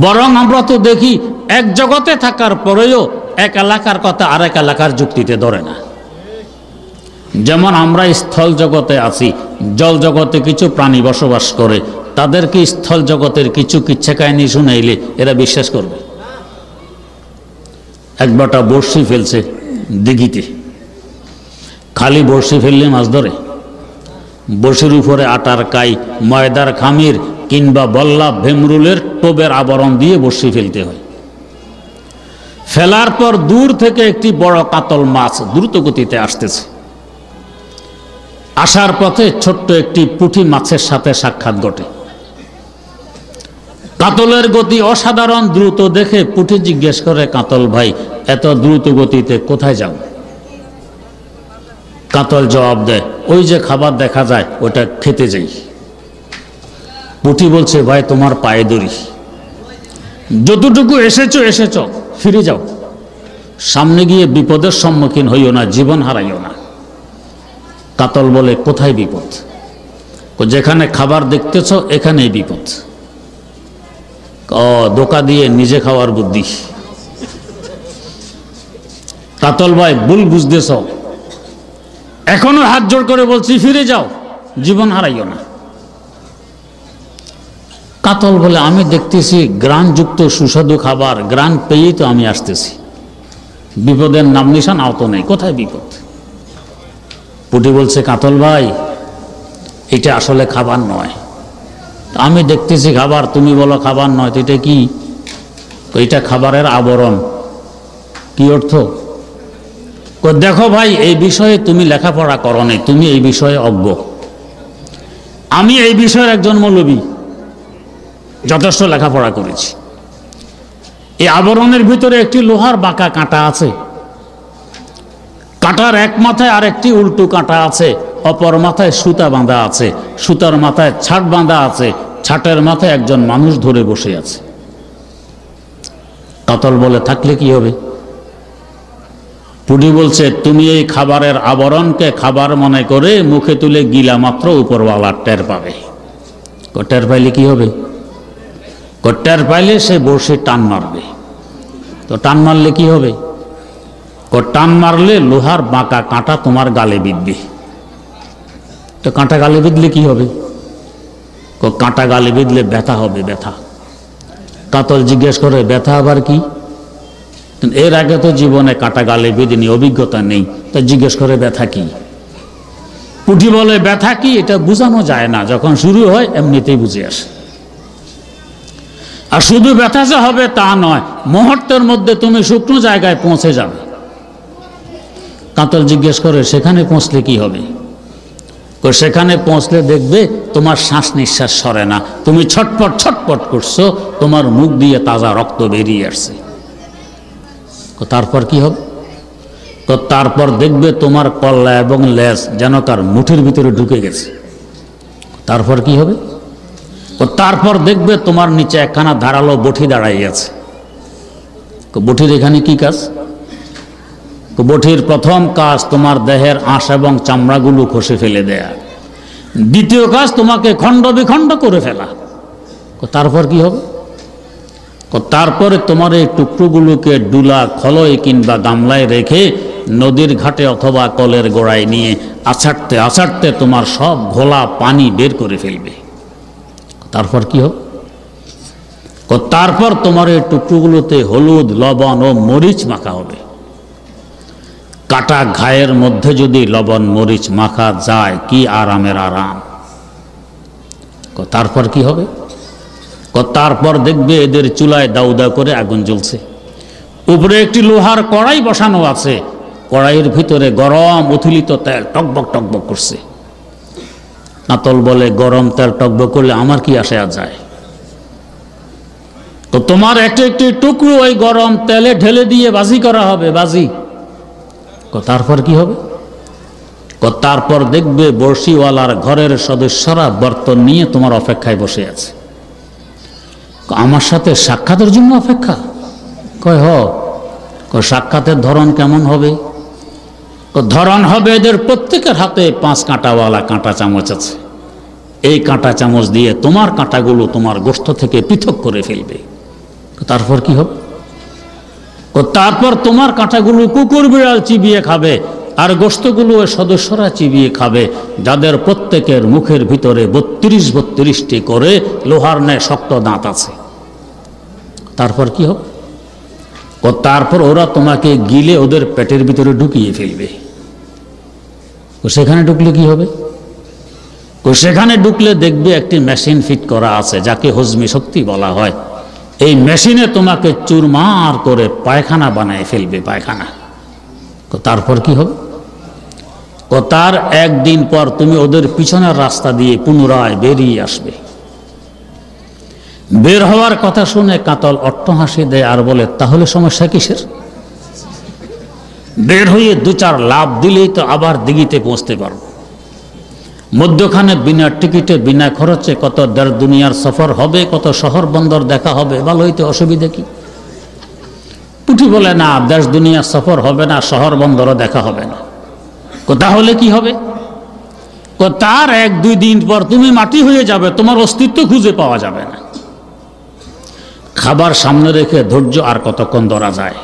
বরং আমরা তো দেখি এক জগতে থাকার পরেও এক এলাকার কথা আরেক এলাকার যুক্তিতে ধরে না। যেমন আমরা স্থল জগতে আছি, জল জগতে কিছু প্রাণী বসবাস করে, তাদেরকে স্থল জগতের কিছু কিচ্ছা কাহিনী শুনাইলে এরা বিশ্বাস করবে? এক বেটা বড়শি ফেলছে দিঘিতে, খালি বড়শি ফেললে মাছ ধরে? বড়শির উপরে আটার কাই, ময়দার খামির কিংবা বল্লা ভেমরুলের টোবের আবরণ দিয়ে বড়শি ফেলতে হয়। ফেলার পর দূর থেকে একটি বড় কাতল মাছ দ্রুত গতিতে আসতেছে। আসার পথে ছোট্ট একটি পুঁটি মাছের সাথে সাক্ষাৎ ঘটে। কাতলের গতি অসাধারণ দ্রুত দেখে পুঁটি জিজ্ঞেস করে, কাতল ভাই এত দ্রুত গতিতে কোথায় যাও? কাতল জবাব দেয়, ওই যে খাবার দেখা যায় ওটা খেতে যাই। পুঁটি বলছে, ভাই তোমার পায়ে ধরি, যতটুকু এসেছো এসেছো, ফিরে যাও, সামনে গিয়ে বিপদের সম্মুখীন হইও না, জীবন হারাইও না। কাতল বলে, কোথায় বিপদ? যেখানে খাবার দেখতেছ এখানেই বিপদ। ধোঁকা দিয়ে নিজে খাওয়ার বুদ্ধি। কাতল ভাই ভুল বুঝতেছ, এখনো হাত জোড় করে বলছি ফিরে যাও, জীবন হারাইও না। কাতল বলে, আমি দেখতেছি গ্রানযুক্ত সুস্বাদু খাবার, গ্রান পেয়েই তো আমি আসতেছি, বিপদের নাম নিশান আহত নেই, কোথায় বিপদ? পুঁটি বলছে, কাতল ভাই এটা আসলে খাবার নয়, আমি দেখতেছি খাবার, তুমি বলো খাবার নয়, তো এটা কি? এটা খাবারের আবরণ। কি অর্থ? দেখো ভাই এই বিষয়ে তুমি লেখাপড়া করো নাই, তুমি এই বিষয়ে অজ্ঞ, আমি এই বিষয়ের একজন মৌলবী, যথেষ্ট লেখাপড়া করেছি। এই আবরণের ভিতরে একটি লোহার বাঁকা কাঁটা আছে, কাঁটার এক মাথায় আর একটি উল্টো কাঁটা আছে, অপর মাথায় সুতা বাঁধা আছে, সুতার মাথায় ছাট বাঁধা আছে, ছাটের মাথায় একজন মানুষ ধরে বসে আছে। কাতল বলে, থাকলে কি হবে? পুঁটি বলছে, তুমি এই খাবারের আবরণকে খাবার মনে করে মুখে তুলে গিলা মাত্র উপরওয়ালা টের পাবে। টের পাইলে কি হবে? টের পাইলে সে বসে টান মারবে। তো টান মারলে কি হবে? টান মারলে লোহার বাঁকা কাঁটা তোমার গালে বিঁধবে। তো কাঁটা গালে বিঁধলে কি হবে? কাঁটা গালে বিঁধলে ব্যথা হবে, ব্যথা। কাতল জিজ্ঞেস করে, ব্যথা আবার কি? এর আগে তো জীবনে কাঁটা গালে বেঁধেনি, অভিজ্ঞতা নেই, তা জিজ্ঞেস করে ব্যথা কি? পুঁটি বলে, ব্যথা কি এটা বোঝানো যায় না, যখন শুরু হয় এমনিতেই বুঝে আসে। আর শুধু ব্যথা যে হবে তা নয়, মুহূর্তের মধ্যে তুমি শুকনো জায়গায় পৌঁছে যাবে। কাতল জিজ্ঞেস করে সেখানে পৌঁছলে কি হবে? সেখানে পৌঁছলে দেখবে তোমার শ্বাস নিঃশ্বাস সরে না, তুমি ছটপট ছটপট করছো, তোমার মুখ দিয়ে তাজা রক্ত বেরিয়ে আসছে। তারপর কি হবে? তারপর দেখবে তোমার কল্লা এবং লেজ যেন কার মুঠির ভিতরে ঢুকে গেছে। তারপর কি হবে? তারপর দেখবে তোমার নিচে একখানা ধারালো বটি দাঁড়াই আছে। বটির এখানে কি কাজ? বটির প্রথম কাজ তোমার দেহের আঁশ এবং চামড়াগুলো খসে ফেলে দেয়া, দ্বিতীয় কাজ তোমাকে খণ্ড বিখণ্ড করে ফেলা। তারপর কি হবে? তারপরে তোমার এই টুকরোগুলোকে ডুলা, খলয় কিংবা গামলায় রেখে নদীর ঘাটে অথবা কলের গোড়ায় নিয়ে আছাড়তে আছাড়তে তোমার সব ঘোলা পানি বের করে ফেলবে। তারপর কি হবে? তারপর তোমার এই টুকরোগুলোতে হলুদ, লবণ ও মরিচ মাখা হবে। কাটা ঘায়ের মধ্যে যদি লবণ মরিচ মাখা যায়, কি আরামের আরাম! তারপর কি হবে? তারপর দেখবে এদের চুলায় দাউ দাউ করে আগুন জ্বলছে, উপরে একটি লোহার কড়াই বসানো আছে, কড়াইয়ের ভিতরে গরম উথলিত তেল টকবক টকবক করছে। কাতল বলে, গরম তেল টকবক করলে আমার কি আসে যায়? তো তোমার একটি একটি টুকরো ওই গরম তেলে ঢেলে দিয়ে বাজি করা হবে, বাজি। তারপর কি হবে? তারপর দেখবে বড়শিওয়ালার ঘরের সদস্যরা বর্তন নিয়ে তোমার অপেক্ষায় বসে আছে। আমার সাথে সাক্ষাতের জন্য অপেক্ষা? কয় হ। সাক্ষাতের ধরন কেমন হবে? ধরন হবে এদের প্রত্যেকের হাতে 5 কাঁটাওয়ালা কাঁটা চামচ আছে, এই কাঁটা চামচ দিয়ে তোমার কাঁটাগুলো তোমার গোশত থেকে পৃথক করে ফেলবে। তারপর কি হবে? তারপর তোমার কাঁটাগুলো কুকুর বিড়াল চিবিয়ে খাবে, আর গোশতগুলো সদস্যরা চিবিয়ে খাবে, যাদের প্রত্যেকের মুখের ভিতরে 32-32টি করে লোহার ন্যায় শক্ত দাঁত আছে। তারপর কি হবে? তারপর ওরা তোমাকে গিলে ওদের পেটের ভিতরে ঢুকিয়ে ফেলবে। সেখানে ঢুকলে কি হবে? সেখানে ঢুকলে দেখবে একটি মেশিন ফিট করা আছে, যাকে হজমি শক্তি বলা হয়। এই মেশিনে তোমাকে চুরমার করে পায়খানা বানায় ফেলবে, পায়খানা। তারপর কি হবে? তার একদিন পর তুমি ওদের পিছনের রাস্তা দিয়ে পুনরায় বেরিয়ে আসবে। বের হওয়ার কথা শুনে কাতল অট্টহাসি দেয় আর বলে, তাহলে সমস্যা কিসের? বের হয়ে 2-4 লাফ দিলেই তো আবার দিঘিতে পৌঁছতে পারবো। মধ্যখানে বিনা টিকিটে বিনা খরচে কত দেড় দুনিয়ার সফর হবে, কত শহর বন্দর দেখা হবে, ভালোই তো, অসুবিধা কি? পুঁটি বলে, না, দেশ দুনিয়ার সফর হবে না, শহর বন্দরও দেখা হবে না। তাহলে কি হবে? তার 1-2 দিন পর তুমি মাটি হয়ে যাবে, তোমার অস্তিত্ব খুঁজে পাওয়া যাবে না। খাবার সামনে রেখে ধৈর্য আর কতক্ষণ ধরা যায়?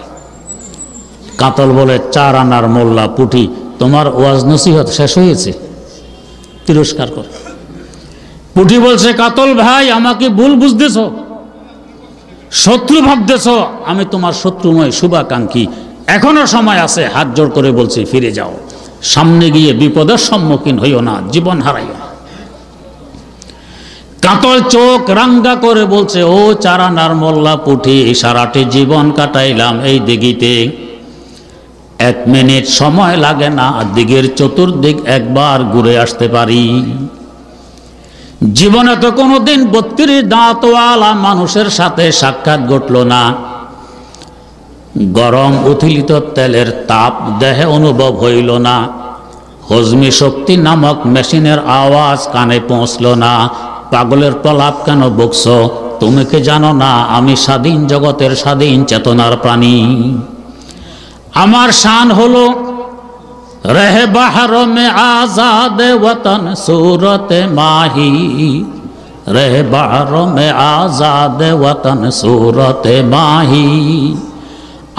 কাতল বলে, 4 আনার মোল্লা পুঁটি, তোমার ওয়াজ নসিহত শেষ হয়েছে, তিরস্কার কর। পুঁটি বলছে, কাতল ভাই, আমাকে ভুল বুঝতেছ, শত্রু ভাবতেছ। আমি তোমার শত্রু নই, শুভাকাঙ্ক্ষী। এখনো সময় আছে। হাত জোড় করে বলছি, ফিরে যাও, সামনে গিয়ে বিপদের সম্মুখীন হইও না, জীবন হারাইও না। কাতল চোখ রাঙ্গা করে বলছে, ও 4 আনার মোল্লা পুঁটি, সারাটি জীবন কাটাইলাম এই দিঘিতে, 1 মিনিট সময় লাগে না, দিঘির চতুর্দিক একবার ঘুরে আসতে পারি। জীবনে তো কোনোদিন 32 দাঁতওয়ালা মানুষের সাথে সাক্ষাৎ ঘটল না। গরম উথলিত তেলের তাপ দেহে অনুভব হইল না। হজমি শক্তি নামক মেশিনের আওয়াজ কানে পৌঁছল না। পাগলের প্রলাপ কেন বকছ? তুমি কি জানো না আমি স্বাধীন জগতের স্বাধীন চেতনার প্রাণী? আমার শান হলো रहे बहरों में आजाद वतन सूरत माही, रहे बहरों में आजाद वतन सूरत माही।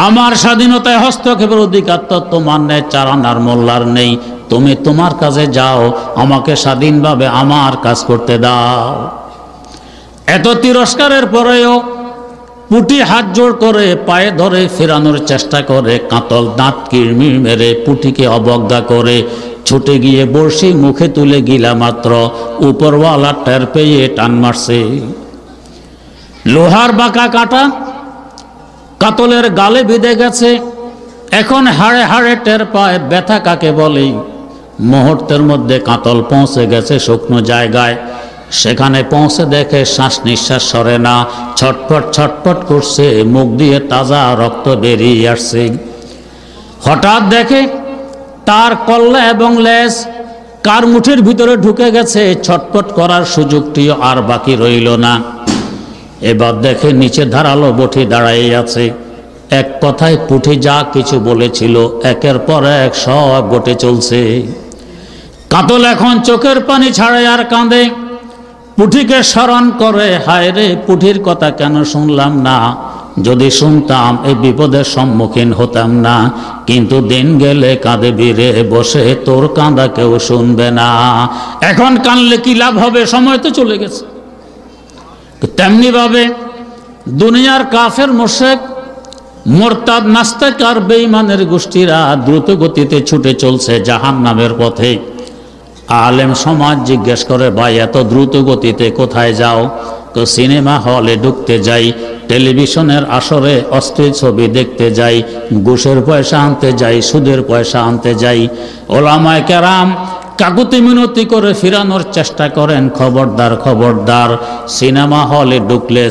আমার স্বাধীনতায় হস্তক্ষেপের অধিকার তো তোমার নেই, 4 আনার মোল্লার নেই। তুমি তোমার কাজে যাও, আমাকে স্বাধীনভাবে আমার কাজ করতে দাও। এত তিরস্কারের পরেও পুঁটি হাত জোড় করে পায়ে ধরে ফেরানোর চেষ্টা করে। কাতল দাঁত কিরমির মেরে পুঁটিকে অবজ্ঞা করে ছুটে গিয়ে বড়শি মুখে তুলে গিলা মাত্র উপরওয়ালা টের পেয়ে টান মারছে। লোহার বাঁকা কাটা কাতলের গালে বিঁধে গেছে, এখন হাড়ে হাড়ে টের পায় ব্যথা কাকে বলে। মুহূর্তের মধ্যে কাতল পৌঁছে গেছে শুকনো জায়গায়, সেখানে পৌঁছে দেখে শ্বাস নিঃশ্বাস সরে না, ছটফট ছটফট করছে, মুখ দিয়ে তাজা রক্ত বেরিয়ে আসছে। হঠাৎ দেখে তার কল্লা এবং লেজ কার মুঠির ভিতরে ঢুকে গেছে, ছটফট করার সুযোগটিও আর বাকি রইল না। এবার দেখে নিচে ধারালো বটি দাঁড়াই আছে, এক কথায় পুঁটি যা কিছু বলেছিল একের পর এক সব ঘটে চলছে। কাতল এখন চোখের পানি ছাড়ে আর কাঁদে, পুঁটিকে স্মরণ করে, হায় রে পুঁটির কথা কেন শুনলাম না, যদি শুনতাম এই বিপদের সম্মুখীন হতাম না। কিন্তু দিন গেলে কাঁদে বীরে বসে, তোর কাঁদা কেউ শুনবে না। এখন কানলে কি লাভ হবে, সময় তো চলে গেছে। তেমনি ভাবে দুনিয়ার কাফের মুশরিক মুরতাদ নাস্তিক আর বেঈমানের গোষ্ঠীরা দ্রুত গতিতে ছুটে চলছে জাহান্নামের পথে। আলেম সমাজ জিজ্ঞেস করে, ভাই এত দ্রুত গতিতে কোথায় যাও? তো সিনেমা হলে ঢুকতে যাই, টেলিভিশনের আসরে অশ্লীল ছবি দেখতে যাই, ঘুষের পয়সা আনতে যাই, সুদের পয়সা আনতে যাই। ওলামায়ে কেরাম কাকুতি মিনতি করে ফিরানোর চেষ্টা করেন, খবরদার খবরদার, সিনেমা হলে ঢুকলে,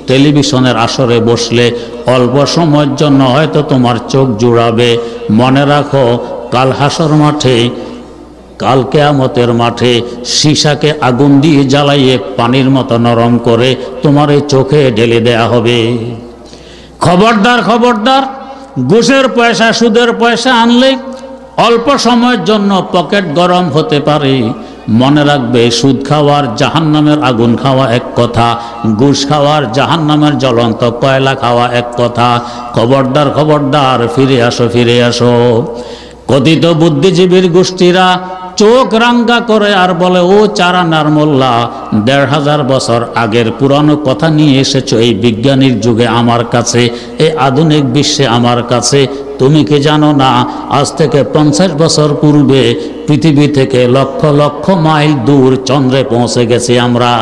টেলিভিশনের আসরে বসলে অল্প সময়ের জন্য হয়তো তোমার চোখ জুড়াবে। মনে রাখো, কাল হাসর মাঠে, কাল কিয়ামতের মাঠে সীসাকে আগুন দিয়ে জ্বালাইয়ে পানির মতো নরম করে তোমার এই চোখে ঢেলে দেয়া হবে। খবরদার খবরদার, ঘুষের পয়সা সুদের পয়সা আনলে অল্প সময়ের জন্য পকেট গরম হতে পারে। মনে রাখবে, সুদ খাওয়ার জাহান্নামের আগুন খাওয়া এক কথা, ঘুষ খাওয়ার জাহান্নামের জ্বলন্ত কয়লা খাওয়া এক কথা। খবরদার খবরদার, ফিরে আসো ফিরে আসো। কথিত বুদ্ধিজীবীর গোষ্ঠীরা চোখ রাঙ্গা করে আর বলে, ও চারানার মোল্লা, ১৫০০ বছর আগের পুরানো কথা নিয়ে এসেছো এই বিজ্ঞানীর যুগে আমার কাছে, এই আধুনিক বিশ্বে আমার কাছে। তুমি কি জানো না, আজ থেকে ৫০ বছর পূর্বে পৃথিবী থেকে লক্ষ লক্ষ মাইল দূর চন্দ্রে পৌঁছে গেছি আমরা।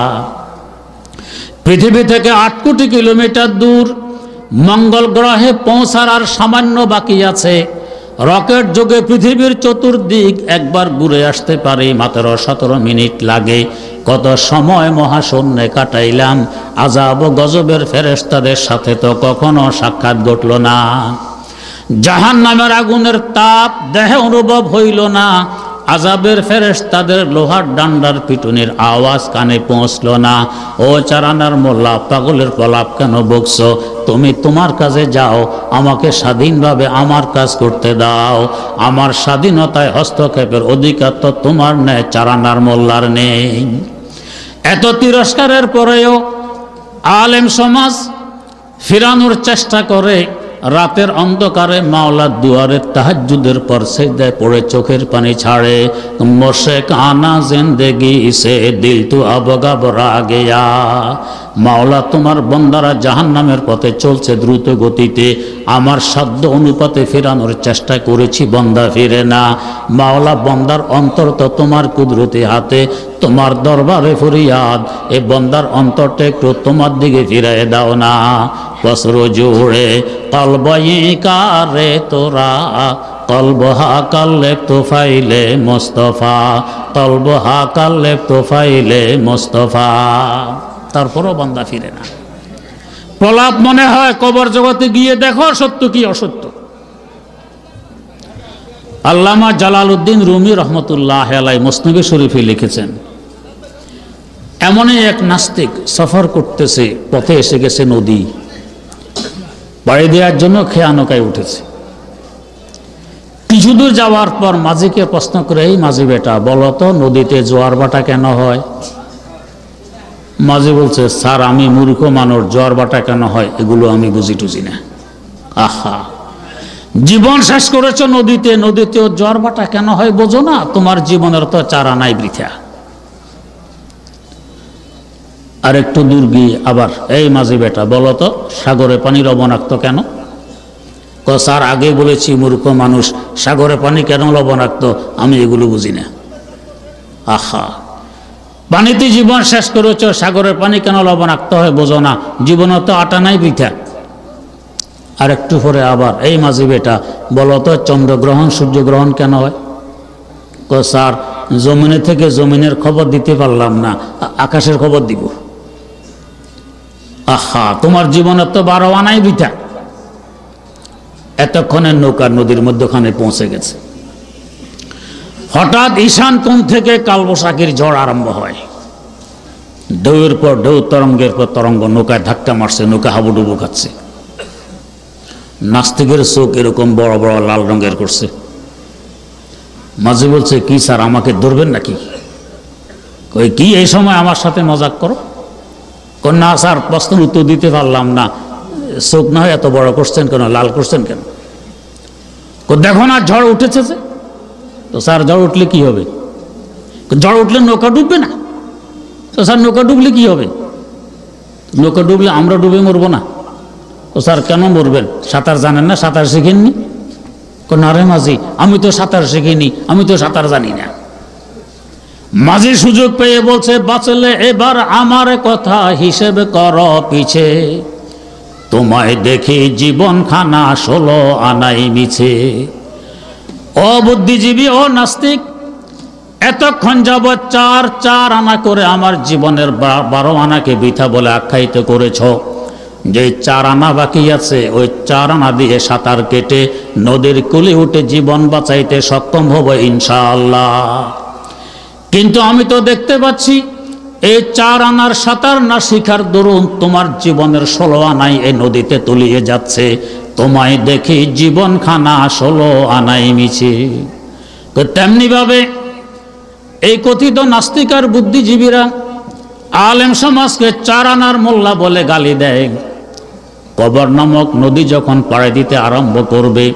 পৃথিবী থেকে ৮ কোটি কিলোমিটার দূর মঙ্গল গ্রহে পৌঁছার আর সামান্য বাকি আছে। রকেট যোগে পৃথিবীর চতুর্দিক একবার ঘুরে আসতে পারে, মাত্র ১৭ মিনিট লাগে। কত সময় মহাশূন্যে কাটাইলাম, আযাব ও গজবের ফেরেশতাদের সাথে তো কখনো সাক্ষাৎ ঘটল না। জাহান্নামের আগুনের তাপ দেহে অনুভব হইল না, আযাবের ফেরেশতাদের লোহার ডান্ডার পিটুনির আওয়াজ কানে পৌঁছল না। ও চারানার মোল্লা, পাগলের প্রলাপ কেন বকছো? তুমি তোমার কাজে যাও, আমাকে স্বাধীনভাবে আমার কাজ করতে দাও। আমার স্বাধীনতায় হস্তক্ষেপের অধিকার তো তোমার নেই, চারানার মোল্লার নেই। এত তিরস্কারের পরেও আলেম সমাজ ফিরানোর চেষ্টা করে। রাতের অন্ধকারে মাওলার দুয়ারে তাহাজ্জুদের পর সিজদায় পড়ে চোখের পানি ছাড়ে। মোশে কানা জিন্দেগি সে দিল তু আব ঘবরা গেয়া। মাওলা, তোমার বন্দারা জাহান্নামের পথে চলছে দ্রুত গতিতে, আমার সাধ্য অনুপাতে ফেরানোর চেষ্টা করেছি, বন্দা ফিরে না। মাওলা, বন্দার অন্তর তো তোমার কুদরতি হাতে, তোমার দরবারে ফরিয়াদ, এ বন্দার অন্তরটা একটু তোমার দিকে ফিরাই দাও না। বসর জুড়ে কলবয়ে কারে তোরা, কলবহা কাল্লে তোফাইলে মোস্তফা, কলবহা কাল্লে তোফাইলে মোস্তফা। তারপরও বান্দা ফিরে না। প্রলাপ মনে হয়, কবর জগতে গিয়ে দেখো সত্য কি অসত্য। আল্লামা জালালউদ্দিন রুমি রহমতুল্লাহ আলাইহি মুসনাদে শরীফে লিখেছেন, এমনই এক নাস্তিক সফর করতেছে, পথে এসে গেছে নদী, পাড়ি দেওয়ার জন্য খেয়া নৌকায় উঠেছে। কিছু দূর যাওয়ার পর মাঝিকে প্রশ্ন করে, এই মাঝি বেটা, বলো তো নদীতে জোয়ার ভাটা কেন হয়? মাঝি বলছে, স্যার আমি মূর্খ মানুষ, জোয়ার ভাটা কেন হয় এগুলো আমি বুঝি টুঝি না। আহা, জীবন শেষ করেছ নদীতে, নদীতেও জোয়ার ভাটা কেন হয় বোঝো না? তোমার জীবনের তো চারা নাই, বৃথা। আর একটু দূর গিয়ে আবার, এই মাঝি বেটা, বলো তো সাগরে পানি লবণাক্ত কেন? স্যার আগে বলেছি মূর্খ মানুষ, সাগরে পানি কেন লবণাক্ত আমি এগুলো বুঝি না। আহা, পানিতে জীবন শেষ করেছ, সাগরের পানি কেন লবণাক্ত হয় বোঝো না? জীবনে তো আটা নাই বৃথা। আর একটু পরে আবার এই মাঝি বেটা বলো তো চন্দ্রগ্রহণ সূর্যগ্রহণ কেন হয়? স্যার জমিনে থেকে জমিনের খবর দিতে পারলাম না, আকাশের খবর দিব। আহা, তোমার জীবনের তো 12 আনাই বৃথা। এতক্ষণে নৌকা নদীর মধ্যখানে পৌঁছে গেছে। হঠাৎ ঈশান কোণ থেকে কালবৈশাখীর ঝড় আরম্ভ হয়। ঢেউয়ের পর ঢেউ, তরঙ্গের পর তরঙ্গ নৌকায় ধাক্কা মারছে, নৌকা হাবুডুবু খাচ্ছে। নাস্তিকের চোখ এরকম বড় বড় লাল রঙের করছে। মাঝি বলছে, কি স্যার আমাকে ধরবেন নাকি? কই কি এই সময় আমার সাথে মজাক করো? না স্যার, প্রশ্নের উত্তর দিতে পারলাম না। চোখ না হয় এত বড় করছেন কেন, লাল করছেন কেন? দেখো না ঝড় উঠেছে। তো স্যার ঝড় উঠলে কি হবে? ঝড় উঠলে নৌকা ডুববে না। তো স্যার নৌকা ডুবলে কি হবে? নৌকা ডুবলে আমরা ডুবে মরবো না। তো স্যার কেন মরবেন? সাঁতার জানেন না, সাঁতার শিখেননি? না রে মাঝি, আমি তো সাঁতার শিখিনি, আমি তো সাঁতার জানি না। মাঝি সুযোগ পেয়ে বলছে, বাঁচলে এবার আমার কথা হিসেবে কর পিছে, তোমায় দেখি জীবন খানা 16 আনাই মিছে। ও বুদ্ধিজীবী, ও নাস্তিক, এতক্ষণ যাবৎ 4 আনা করে আমার জীবনের 12 আনাকে বৃথা বলে আখ্যায়িত করেছ। যে 4 আনা বাকি আছে, ওই 4 আনা দিয়ে সাঁতার কেটে নদীর কূলে উঠে জীবন বাঁচাইতে সক্ষম হব ইনশাআল্লাহ। কিন্তু আমি তো দেখতে পাচ্ছি এই 4 আনার সাঁতার না শিখার দরুন তোমার জীবনের 16 আনাই এই নদীতে তলিয়ে যাচ্ছে। তোমায় দেখি জীবন খানা 16 আনাই মিছে। তো তেমনি ভাবে এই কথিত নাস্তিক আর বুদ্ধিজীবীরা আলেম সমাজকে 4 আনার মোল্লা বলে গালি দেয়। কবর নামক নদী যখন পাড়ে দিতে আরম্ভ করবে,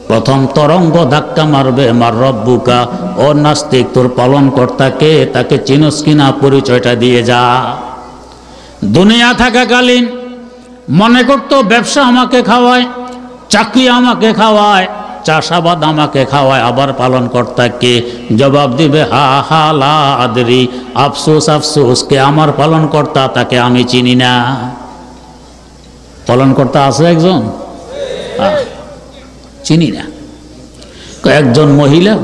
প্রথম তরঙ্গ ধাক্কা মারবে, মার রব্বুকা। ও নাস্তিক, তোর পালন কর্তাকে, তাকে চিনস কিনা, পরিচয়টা দিয়ে যা। দুনিয়া থাকাকালীন মনে করতো ব্যবসা আমাকে খাওয়ায়, চাকরি আমাকে খাওয়ায়, চাষাবাদ আমাকে খাওয়ায়, আবার পালন কর্তাকে জবাব দিবে হা হা লা আদরি, আফসোস আফসোস, কে আমার পালন কর্তা, তাকে আমি চিনি না। পালন কর্তা আছে একজন, চিনি না। একজন মহিলা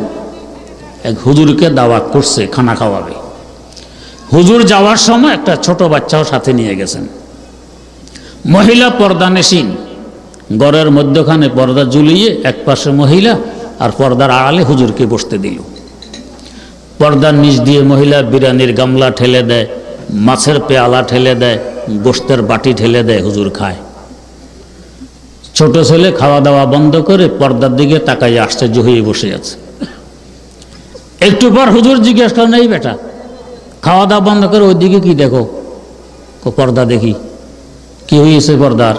এক হুজুরকে দাওয়াত করছে, খানা খাওয়াবে। হুজুর যাওয়ার সময় একটা ছোট বাচ্চাও সাথে নিয়ে গেছেন। মহিলা পর্দানেশীন, ঘরের মধ্যখানে পর্দা ঝুলিয়ে এক পাশে মহিলা আর পর্দার আড়ালে হুজুরকে বসতে দিল। পর্দার নিচ দিয়ে মহিলা বিরিয়ানির গামলা ঠেলে দেয়, মাছের পেয়ালা ঠেলে দেয়, গোশতের বাটি ঠেলে দেয়, হুজুর খায়। ছোট ছেলে খাওয়া দাওয়া বন্ধ করে পর্দার দিকে তাকাই আশ্চর্য হয়ে বসে আছে। একটু পর হুজুর জিজ্ঞেস করেন, এই বেটা খাওয়া দাওয়া বন্ধ করে ওই দিকে কি দেখো? পর্দা দেখি। কি হয়েছে পর্দার?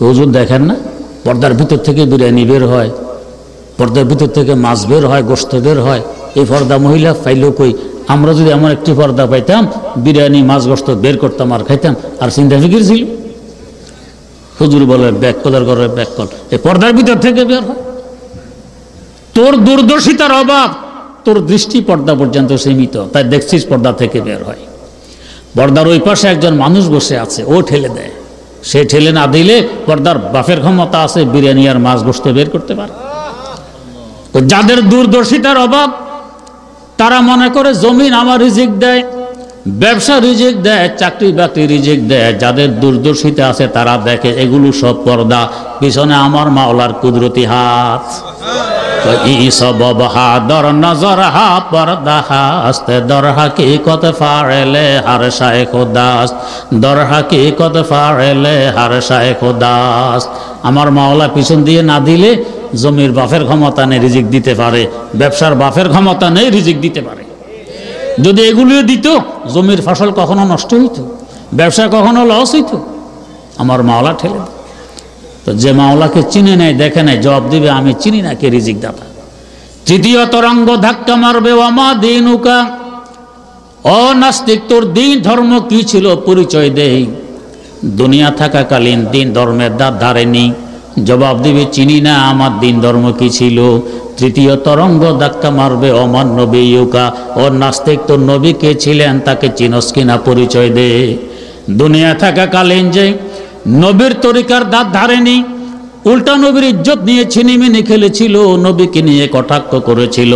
হুজুর দেখেন না, পর্দার ভিতর থেকে বিরিয়ানি বের হয়, পর্দার ভিতর থেকে মাছ বের হয়, গোশত বের হয়। এই পর্দা মহিলা পাইলো কই? আমরা যদি এমন একটি পর্দা পাইতাম, বিরিয়ানি মাছ গোশত বের করতাম আর খাইতাম, আর চিন্তা ফিকির ছিল। হুজুর বলে, ব্যাক কলার করে ব্যাক কল, এই পর্দার ভিতর থেকে বের হয়। তোর দূরদর্শিতার অভাব, তোর দৃষ্টি পর্দা পর্যন্ত সীমিত, তাই দেখছিস পর্দা থেকে বের হয়। পর্দার ওই পাশে একজন মানুষ বসে আছে, ও ঠেলে দেয়। সে ঠেলে না দিলে পর্দার বাফের ক্ষমতা আছে, বিরিয়ানি আর মাছ গোশত বের করতে পারে। তো যাদের দূরদর্শিতার অভাব, তারা মনে করে জমিন আমার রিজিক দেয়, ব্যবসা রিজিক দেয়, চাকরি বাকরি রিজিক দেয়। যাদের দূরদর্শিতা আছে তারা দেখে এগুলো সব পর্দা, পিছনে আমার মাওলার কুদরতি হাত। ই সব বাহাদর নজর হা পর্দা হাস্তে, দর হাকিকত ফাড়েলে হার শায়ে খোদাস, দর হাকিকত ফাড়েলে হার শায়ে খোদাস। আমার মাওলা পিছন দিয়ে না দিলে জমির বাফের ক্ষমতা নেই রিজিক দিতে পারে, ব্যবসার বাফের ক্ষমতা নেই রিজিক দিতে পারে। যদি এগুলিও দিত, জমির ফসল কখনো নষ্ট হইত, ব্যবসা কখনো লস হইত। আমার মাওলা ঠেলে দেয়। তো যে মাওলাকে চিনে নেয়, দেখে নেয়, জবাব দিবে আমি চিনি না কে রিজিক দাতা। তৃতীয় তরঙ্গ ধাক্কা মারবে, ওয়ামা দিনুকা। ও নাস্তিক, তোর দিন ধর্ম কি ছিল পরিচয় দেই। দুনিয়া থাকাকালীন দিন ধর্মের ধারেনি। জবাব দিবে চিনি না আমার দিন ধর্ম কি ছিল। তৃতীয় তরঙ্গ ধাক্কা মারবে অমান নবিয়ুকা। ও নাস্তিক, তোর নবী কে ছিলেন তাকে চিনস কিনা, পরিচয় দে। দুনিয়া থাকাকালীন যে নবীর তরিকার দাঁত ধারেনি, উল্টা নবীর ইজ্জত নিয়ে ছিনিমিনি খেলেছিল, নবীকে নিয়ে কটাক্ষ করেছিল,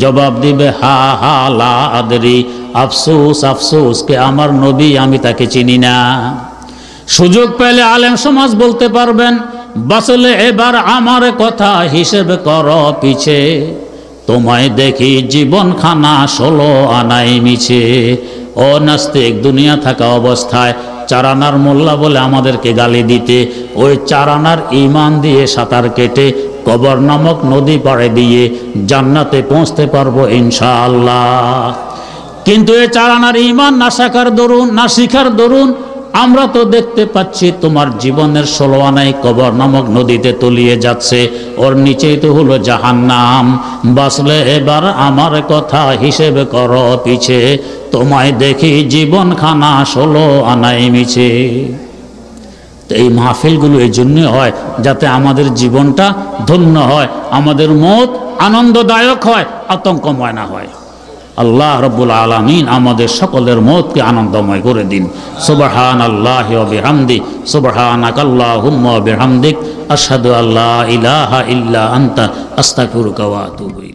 জবাব দিবে হা হা লা আদরি, আফসোস আফসোস কে আমার নবী, আমি তাকে চিনি না। সুযোগ পেলে আলেম সমাজ বলতে পারবেন, বাসলে এবার আমার কথা হিসেবে কর পিছে, তোমায় দেখি জীবন খানা 16 আনাই মিছে। ও নাস্তিক, দুনিয়া থাকা অবস্থায় চারানার মোল্লা বলে আমাদেরকে গালি দিতে, ওই চারানার ঈমান দিয়ে সাঁতার কেটে কবর নামক নদী পাড়ে দিয়ে জান্নাতে পৌঁছতে পারবো ইনশাআল্লাহ। কিন্তু এই চারানার ঈমান না শাখার দরুন, না শিখার দরুন আমরা তো দেখতে পাচ্ছি তোমার জীবনের 16 আনাই কবর নামক নদীতে তলিয়ে যাচ্ছে, ওর নিচেই তো হলো জাহান্নাম। বাসলে এবার আমার কথা হিসেবে করো পিছে, তোমায় দেখি জীবন খানা 16 আনাই মিছে। তো এই মাহফিলগুলো এই জন্য হয় যাতে আমাদের জীবনটা ধন্য হয়, আমাদের মত আনন্দদায়ক হয়, আতঙ্কময় না হয়। আল্লাহ রাব্বুল আলামিন আমাদের সকলের মতকে আনন্দময় করে দিন। সুবহানাল্লাহি ওয়া বিহামদি, সুবহানাকাল্লাহুম্মা ওয়া বিহামদিক, আশহাদু আল্লা ইলাহা ইল্লা আনতা, আস্তাগফিরুকা ওয়া আতুবু ইলাইক।